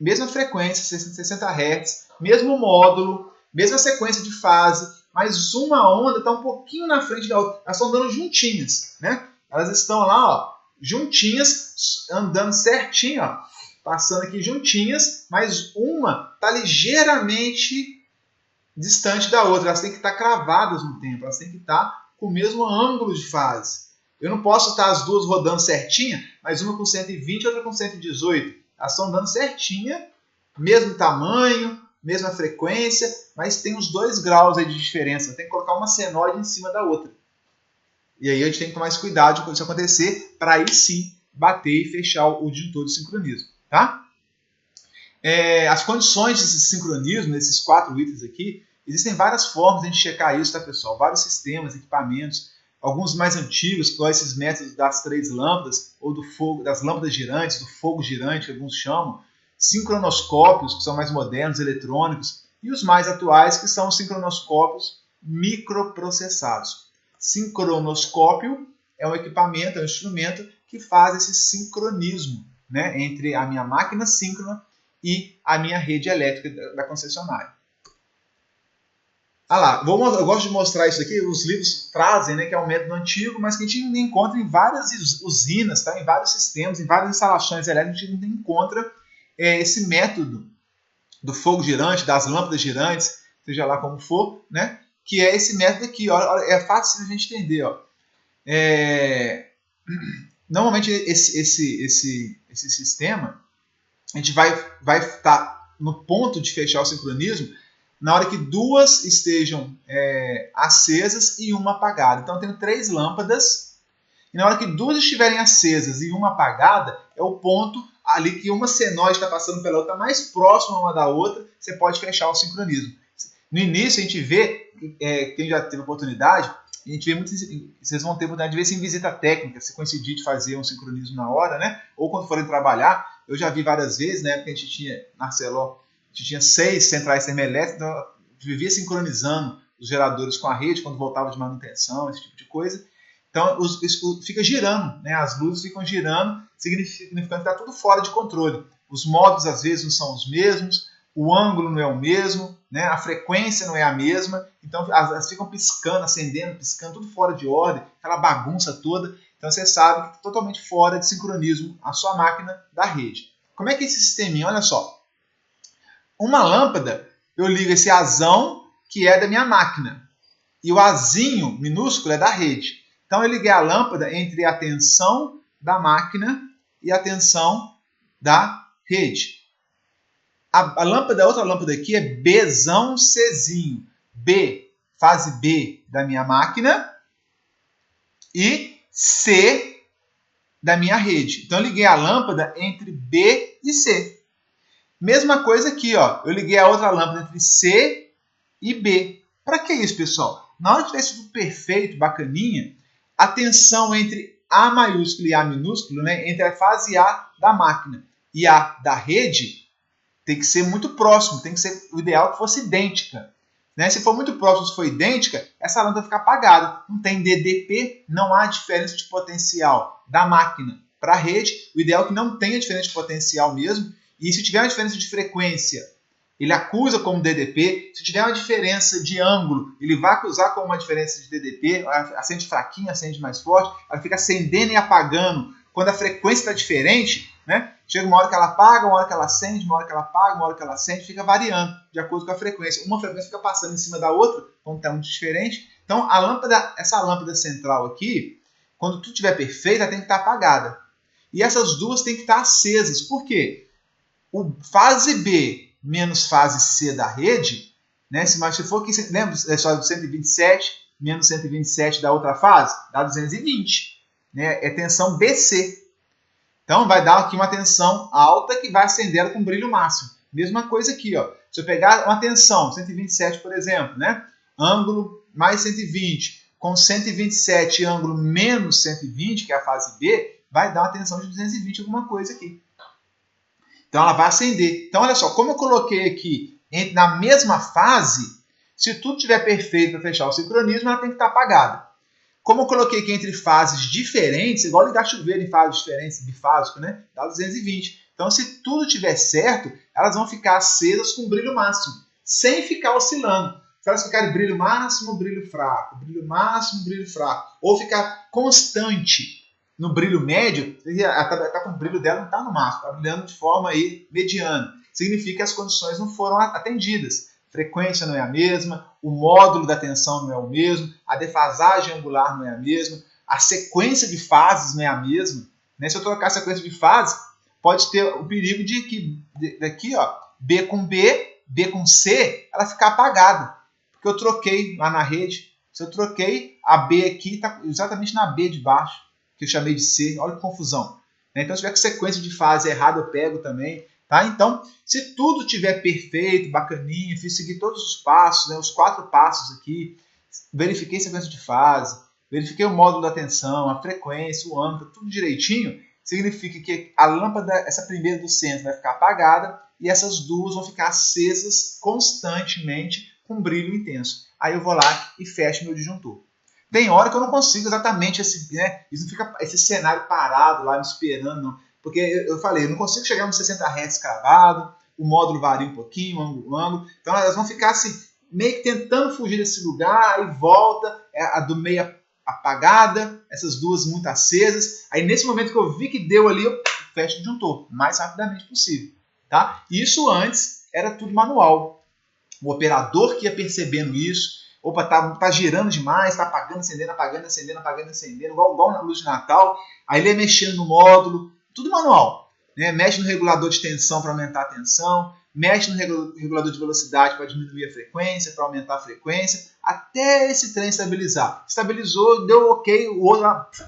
60 Hz, mesmo módulo, mesma sequência de fase, mas uma onda está um pouquinho na frente da outra. Elas estão andando juntinhas, né? Elas estão lá, ó, juntinhas, andando certinho, ó, passando aqui juntinhas, mas uma está ligeiramente distante da outra. Elas têm que estar cravadas no tempo, elas têm que estar com o mesmo ângulo de fase. Eu não posso estar as duas rodando certinha, mas uma com 120 e outra com 118. Elas estão andando certinha, mesmo tamanho, mesma frequência, mas tem uns 2 graus aí de diferença. Tem que colocar uma senoide em cima da outra. E aí a gente tem que tomar esse cuidado quando isso acontecer, para aí sim bater e fechar o disjuntor de sincronismo. Tá? As condições desse sincronismo, nesses 4 itens aqui, existem várias formas de a gente checar isso, tá, pessoal? Vários sistemas, equipamentos. Alguns mais antigos, com esses métodos das 3 lâmpadas, ou do fogo, das lâmpadas girantes, do fogo girante, que alguns chamam, sincronoscópios, que são mais modernos, eletrônicos, e os mais atuais, que são os sincronoscópios microprocessados. Sincronoscópio é um equipamento, é um instrumento que faz esse sincronismo, né, entre a minha máquina síncrona e a minha rede elétrica da concessionária. Ah lá, eu gosto de mostrar isso aqui, os livros trazem, né, que é um método antigo, mas que a gente encontra em várias usinas, tá? Em vários sistemas, em várias instalações elétricas, a gente encontra esse método do fogo girante, das lâmpadas girantes, seja lá como for, né? Que é esse método aqui, ó, é fácil de a gente entender. Ó. Normalmente esse sistema, a gente vai estar no ponto de fechar o sincronismo na hora que 2 estejam acesas e uma apagada. Então eu tenho 3 lâmpadas, e na hora que 2 estiverem acesas e uma apagada, é o ponto ali que uma senoide está passando pela outra, mais próxima uma da outra, você pode fechar o sincronismo. No início a gente vê, quem já teve oportunidade, a gente vê muito, vocês vão ter oportunidade de ver isso em visita técnica, se coincidir de fazer um sincronismo na hora, né? Ou quando forem trabalhar. Eu já vi várias vezes, né? Porque a gente tinha, na Arcelor, a gente tinha 6 centrais termoelétricas, então a gente vivia sincronizando os geradores com a rede quando voltava de manutenção, esse tipo de coisa. Então, isso fica girando, né? As luzes ficam girando, significando que está tudo fora de controle. Os módulos, às vezes, não são os mesmos, o ângulo não é o mesmo, né? A frequência não é a mesma, então elas ficam piscando, acendendo, piscando, tudo fora de ordem, aquela bagunça toda. Então, você sabe que está totalmente fora de sincronismo a sua máquina da rede. Como é que é esse sisteminha? Olha só. Uma lâmpada, eu ligo esse Azão, que é da minha máquina, e o Azinho, minúsculo, é da rede. Então, eu liguei a lâmpada entre a tensão da máquina e a tensão da rede. A lâmpada, a outra lâmpada aqui é Bzão, Czinho. B, fase B da minha máquina e C da minha rede. Então, eu liguei a lâmpada entre B e C. Mesma coisa aqui, ó. Eu liguei a outra lâmpada entre C e B. Para que isso, pessoal? Na hora que tiver tudo perfeito, bacaninha, a tensão entre A maiúsculo e A minúsculo, né, entre a fase A da máquina e a da rede, tem que ser muito próximo, tem que ser o ideal que fosse idêntica. Né? Se for muito próximo, se for idêntica, essa lâmpada fica apagada. Não tem DDP, não há diferença de potencial da máquina para a rede. O ideal é que não tenha diferença de potencial mesmo. E se tiver uma diferença de frequência, ele acusa como DDP. Se tiver uma diferença de ângulo, ele vai acusar como uma diferença de DDP. Acende fraquinho, acende mais forte. Ela fica acendendo e apagando. Quando a frequência está diferente, né? Chega uma hora que ela apaga, uma hora que ela acende, uma hora que ela apaga, uma hora que ela acende, fica variando de acordo com a frequência. Uma frequência fica passando em cima da outra, então está muito diferente. Então, a lâmpada, essa lâmpada central aqui, quando tudo estiver perfeita, ela tem que estar apagada. E essas duas têm que estar acesas. Por quê? O fase B menos fase C da rede, né? Se for aqui, lembra só do 127 menos 127 da outra fase? Dá 220. Né? É tensão BC. Então, vai dar aqui uma tensão alta que vai acender com brilho máximo. Mesma coisa aqui, ó. Se eu pegar uma tensão, 127, por exemplo, né? Ângulo mais 120, com 127 ângulo menos 120, que é a fase B, vai dar uma tensão de 220 alguma coisa aqui. Então, ela vai acender. Então, olha só, como eu coloquei aqui na mesma fase, se tudo estiver perfeito para fechar o sincronismo, ela tem que estar apagada. Como eu coloquei aqui entre fases diferentes, igual ligar chuveiro em fases diferentes, bifásico, né? Dá 220. Então, se tudo estiver certo, elas vão ficar acesas com brilho máximo, sem ficar oscilando. Se elas ficarem brilho máximo, brilho fraco, brilho máximo, brilho fraco, ou ficar constante no brilho médio, o brilho dela não está no máximo, está brilhando de forma aí mediana. Significa que as condições não foram atendidas. Frequência não é a mesma, o módulo da tensão não é o mesmo, a defasagem angular não é a mesma, a sequência de fases não é a mesma. Né? Se eu trocar a sequência de fases, pode ter o perigo de que daqui, ó, B com B, B com C, ela ficar apagada. Porque eu troquei lá na rede. Se eu troquei, a B aqui está exatamente na B de baixo, que eu chamei de C. Olha que confusão. Então, se tiver com sequência de fase errada, eu pego também. Tá? Então, se tudo estiver perfeito, bacaninha, fiz seguir todos os passos, né, os 4 passos aqui, verifiquei a sequência de fase, verifiquei o módulo da tensão, a frequência, o âmbito, tudo direitinho, significa que a lâmpada, essa primeira do centro, vai ficar apagada e essas duas vão ficar acesas constantemente com brilho intenso. Aí eu vou lá e fecho meu disjuntor. Tem hora que eu não consigo exatamente isso não fica esse cenário parado lá me esperando, não. Porque eu falei, eu não consigo chegar nos 60 Hz cravado, o módulo varia um pouquinho, o ângulo. Então elas vão ficar assim, meio que tentando fugir desse lugar e volta, a do meio apagada, essas duas muito acesas. Aí nesse momento que eu vi que deu ali, eu fecho o disjuntor, o mais rapidamente possível. Tá? Isso antes era tudo manual. O operador que ia percebendo isso, opa, tá girando demais, tá apagando, acendendo, apagando, acendendo, apagando, acendendo, igual na luz de Natal. Aí ele ia mexendo no módulo, tudo manual. Né? Mexe no regulador de tensão para aumentar a tensão, mexe no regulador de velocidade para diminuir a frequência, para aumentar a frequência, até esse trem estabilizar. Estabilizou, deu ok, o outro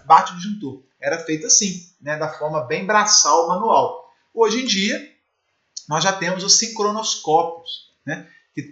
bate o disjuntor. Era feito assim, né? Da forma bem braçal, manual. Hoje em dia, nós já temos os sincronoscópios, né?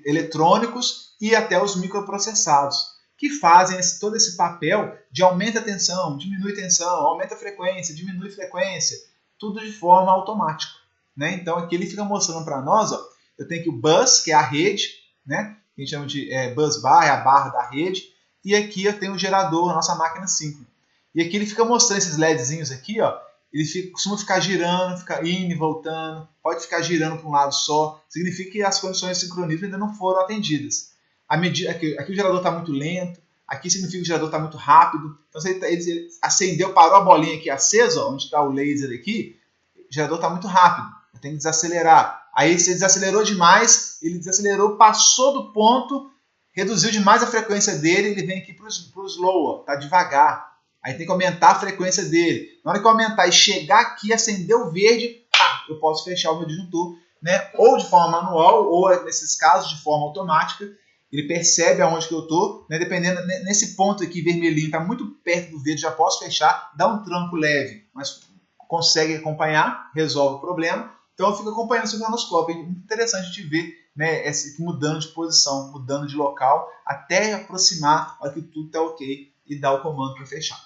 Eletrônicos e até os microprocessados, que fazem todo esse papel de aumenta a tensão, diminui a tensão, aumenta a frequência, diminui a frequência, tudo de forma automática. Né? Então aqui ele fica mostrando para nós, ó, eu tenho aqui o bus, que é a rede, né? Que a gente chama de bus bar, é a barra da rede, e aqui eu tenho o gerador, a nossa máquina síncrona. E aqui ele fica mostrando esses LEDzinhos aqui, ó, ele costuma ficar girando, fica indo e voltando, pode ficar girando para um lado só, significa que as condições de sincronismo ainda não foram atendidas. Aqui o gerador está muito lento, aqui significa que o gerador está muito rápido, então se ele acendeu, parou a bolinha aqui acesa, ó, onde está o laser aqui, o gerador está muito rápido, eu tenho que desacelerar. Aí se ele desacelerou demais, ele desacelerou, passou do ponto, reduziu demais a frequência dele, ele vem aqui para o slow, está devagar. Aí tem que aumentar a frequência dele. Na hora que eu aumentar e chegar aqui, acender o verde, pá, eu posso fechar o meu disjuntor, né? Ou de forma manual, ou nesses casos de forma automática. Ele percebe aonde que eu estou, né? Dependendo, nesse ponto aqui vermelhinho, está muito perto do verde, já posso fechar, dá um tranco leve, mas consegue acompanhar, resolve o problema. Então eu fico acompanhando o sincronoscópio. É muito interessante a gente ver, né, mudando de posição, mudando de local, até aproximar, a hora que tudo está ok, e dar o comando para fechar.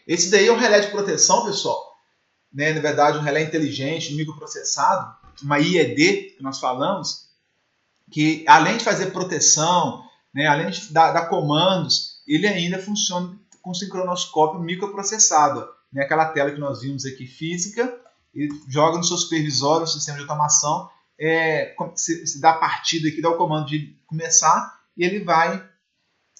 Esse daí é um relé de proteção, pessoal. Né? Na verdade, um relé inteligente, microprocessado, uma IED, que nós falamos, que além de fazer proteção, né, além de dar comandos, ele ainda funciona com sincronoscópio microprocessado. Né? Aquela tela que nós vimos aqui física, ele joga no seu supervisório, no sistema de automação, se dá a partida aqui, dá o comando de começar, e ele vai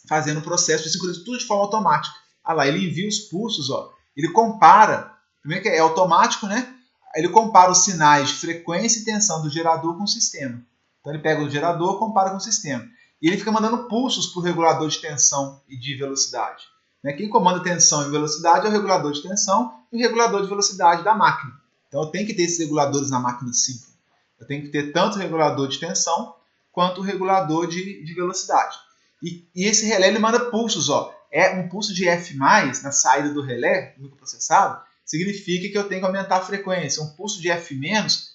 fazendo o processo de sincronização, tudo de forma automática. Ah lá, ele envia os pulsos, ó, ele compara, primeiro que é automático, né? Ele compara os sinais de frequência e tensão do gerador com o sistema. Então ele pega o gerador, compara com o sistema. E ele fica mandando pulsos para o regulador de tensão e de velocidade. Né? Quem comanda tensão e velocidade é o regulador de tensão e o regulador de velocidade da máquina. Então eu tenho que ter esses reguladores na máquina síncrona. Eu tenho que ter tanto o regulador de tensão quanto o regulador de velocidade. E esse relé ele manda pulsos, ó. É um pulso de F+, na saída do relé, microprocessado, significa que eu tenho que aumentar a frequência. Um pulso de F-,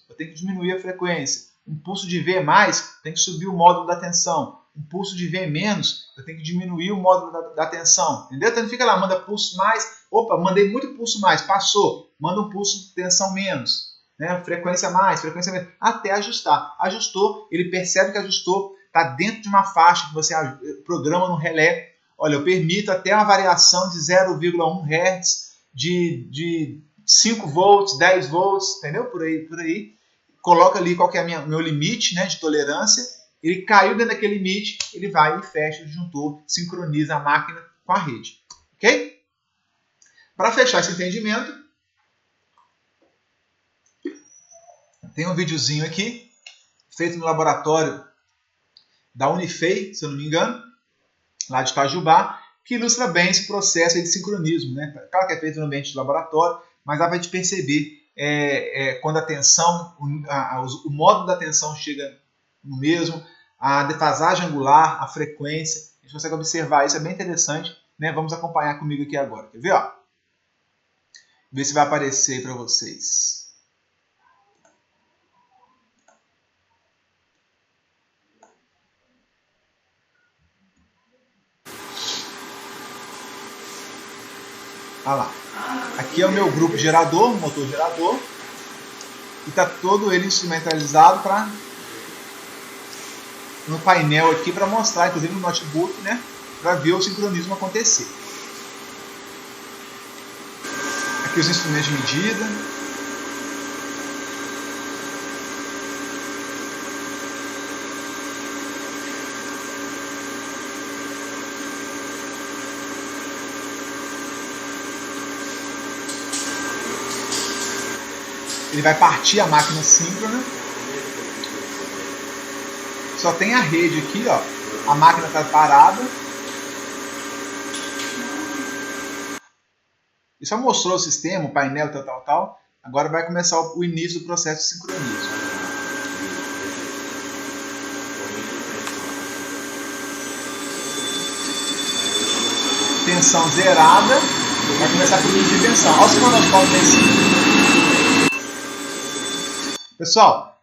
eu tenho que diminuir a frequência. Um pulso de V+, eu tenho que subir o módulo da tensão. Um pulso de V-, eu tenho que diminuir o módulo da tensão. Entendeu? Então ele fica lá, manda pulso mais. Opa, mandei muito pulso mais, passou. Manda um pulso de tensão menos. Né? Frequência mais, frequência menos. Até ajustar. Ajustou, ele percebe que ajustou, está dentro de uma faixa que você programa no relé. Olha, eu permito até uma variação de 0,1 Hz, de 5 volts, 10 volts, entendeu? Por aí. Coloca ali qual que é o meu limite, né, de tolerância. Ele caiu dentro daquele limite, ele vai e fecha o disjuntor, sincroniza a máquina com a rede. Ok? Para fechar esse entendimento, tem um videozinho aqui, feito no laboratório da Unifei, se eu não me engano, lá de Itajubá, que ilustra bem esse processo de sincronismo. Né? Claro que é feito no ambiente de laboratório, mas dá para a gente perceber quando a tensão, o modo da tensão chega no mesmo, a defasagem angular, a frequência, a gente consegue observar isso, é bem interessante. Né? Vamos acompanhar comigo aqui agora. Quer ver? Ó? Ver se vai aparecer para vocês. Olha lá. Aqui é o meu grupo gerador, motor gerador. E está todo ele instrumentalizado no painel aqui para mostrar, inclusive no notebook, né? Para ver o sincronismo acontecer. Aqui os instrumentos de medida. Ele vai partir a máquina síncrona. Só tem a rede aqui, ó. A máquina está parada. E só mostrou o sistema, o painel, tal. Agora vai começar o início do processo de sincronismo. Tensão zerada. Vai começar a produzir tensão. Olha os cronoscópios lá em cima. Pessoal,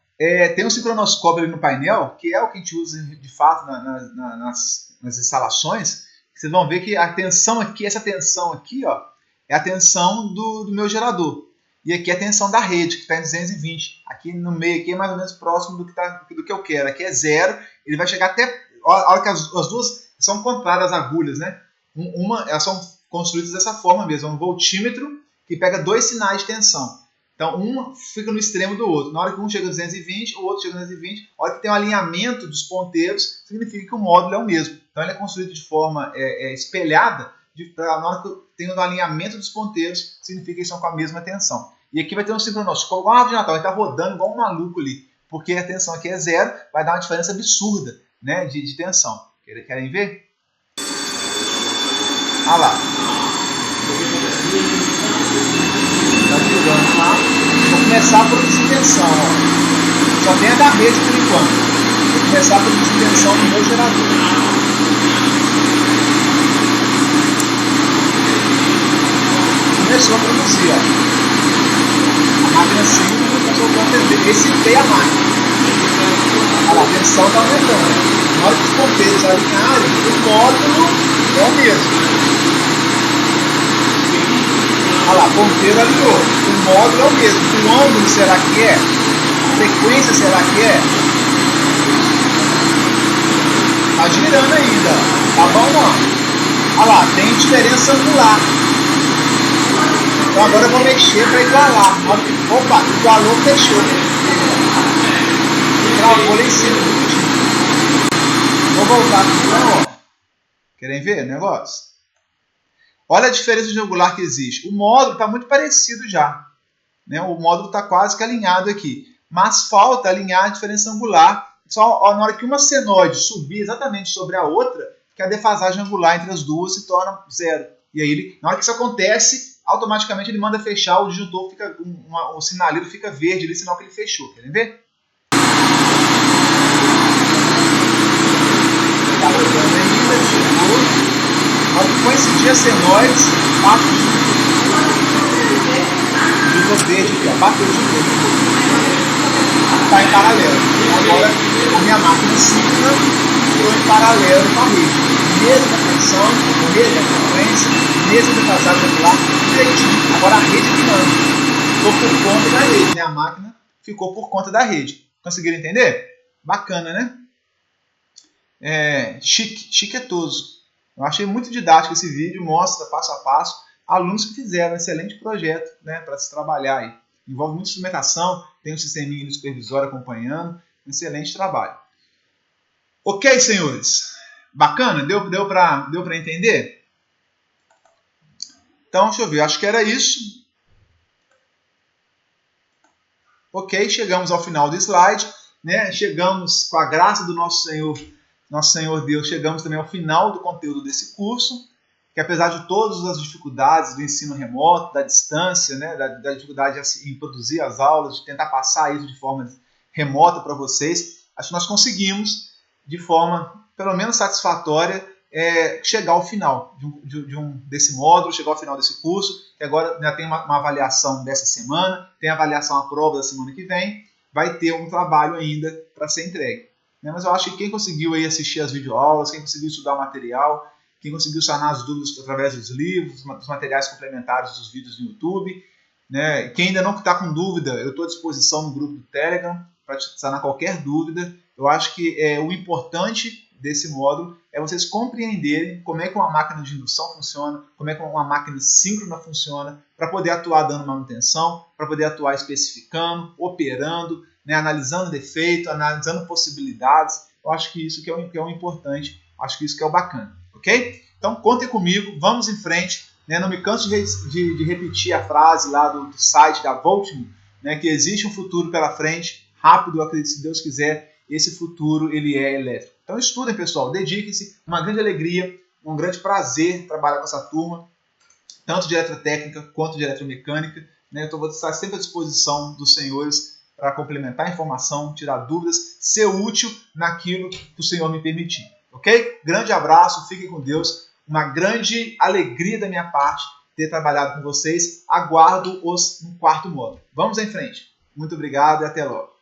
tem um sincronoscópio ali no painel, que é o que a gente usa de fato nas instalações. Vocês vão ver que a tensão aqui, essa tensão aqui, ó, é a tensão do meu gerador. E aqui é a tensão da rede, que está em 220. Aqui no meio aqui é mais ou menos próximo do que eu quero. Aqui é 0, ele vai chegar até... Olha que as duas são contrárias as agulhas, né? Elas são construídas dessa forma mesmo. É um voltímetro que pega 2 sinais de tensão. Então, um fica no extremo do outro. Na hora que um chega a 220, o outro chega a 220. Na hora que tem um alinhamento dos ponteiros, significa que o módulo é o mesmo. Então, ele é construído de forma espelhada. Na hora que tem um alinhamento dos ponteiros, significa que eles são com a mesma tensão. E aqui vai ter um sincronoscópio igual a árvore de Natal. Ele está rodando igual um maluco ali. Porque a tensão aqui é 0, vai dar uma diferença absurda, né, de tensão. Querem ver? Olha lá. Tá girando lá. Vou começar a produzir tensão. Ó. Só tem a da rede por enquanto. Vou começar a produzir tensão no meu gerador. Começou a produzir. Ó. A máquina simples começou a atender. Excitei a máquina. Olha lá, a tensão está aumentando. Na hora que os ponteiros alinharem, o módulo é o mesmo. Olha lá, ponteiro alinhou. O módulo é o mesmo. O ângulo será que é? A frequência será que é? Tá girando ainda. Tá bom não? Olha lá, tem diferença angular. Então agora eu vou mexer para igualar. Opa, igualou, fechou. Travou lá em cima. Vou voltar aqui então, ó. Querem ver o negócio? Olha a diferença de angular que existe. O módulo está muito parecido já. Né? O módulo está quase que alinhado aqui. Mas falta alinhar a diferença angular. Só na hora que uma senoide subir exatamente sobre a outra, que a defasagem angular entre as duas se torna 0. E aí, na hora que isso acontece, automaticamente ele manda fechar, o disjuntor fica, o sinaleiro fica verde, ali, sinal que ele fechou. Querem ver? Está rodando ainda, disjuntor. Na hora que coincidir as senoides, bate o disjuntor verde aqui, ó, bateu o disjuntor. Está em paralelo. Agora a minha máquina síncrona entrou em paralelo com a rede. Mesma tensão, mesma frequência, mesma defasagem angular, direitinho. Agora a rede que manda. Ficou por conta da rede, né? A máquina ficou por conta da rede. Conseguiram entender? Bacana, né? Chiquetoso. Eu achei muito didático esse vídeo, mostra passo a passo. Alunos que fizeram um excelente projeto, né, para se trabalhar aí. Envolve muita instrumentação, tem um sisteminha de supervisório acompanhando. Um excelente trabalho. Ok, senhores? Bacana? Deu para entender? Então, deixa eu ver. Acho que era isso. Ok, chegamos ao final do slide. Né? Chegamos, com a graça do nosso Senhor Deus, chegamos também ao final do conteúdo desse curso, que apesar de todas as dificuldades do ensino remoto, da distância, né, da dificuldade em produzir as aulas, de tentar passar isso de forma remota para vocês, acho que nós conseguimos, de forma pelo menos satisfatória, chegar ao final desse módulo, chegar ao final desse curso, que agora já tem uma avaliação dessa semana, tem a avaliação à prova da semana que vem, vai ter um trabalho ainda para ser entregue. Mas eu acho que quem conseguiu aí assistir as videoaulas, quem conseguiu estudar o material, quem conseguiu sanar as dúvidas através dos livros, dos materiais complementares dos vídeos no YouTube, né? Quem ainda não está com dúvida, eu estou à disposição no grupo do Telegram para te sanar qualquer dúvida. Eu acho que o importante desse módulo é vocês compreenderem como é que uma máquina de indução funciona, como é que uma máquina síncrona funciona, para poder atuar dando manutenção, para poder atuar especificando, operando, né, analisando defeito, analisando possibilidades. Eu acho que isso que é o importante, acho que isso que é o bacana, ok? Então contem comigo, vamos em frente, né? Não me canso de repetir a frase lá do site da Voltmo, né, que existe um futuro pela frente, rápido, eu acredito, se Deus quiser, esse futuro ele é elétrico. Então estudem, pessoal, dediquem-se, uma grande alegria, um grande prazer trabalhar com essa turma, tanto de eletrotécnica quanto de eletromecânica, né? Então vou estar sempre à disposição dos senhores para complementar a informação, tirar dúvidas, ser útil naquilo que o Senhor me permitir, ok? Grande abraço, fiquem com Deus, uma grande alegria da minha parte ter trabalhado com vocês, aguardo-os no quarto módulo. Vamos em frente. Muito obrigado e até logo.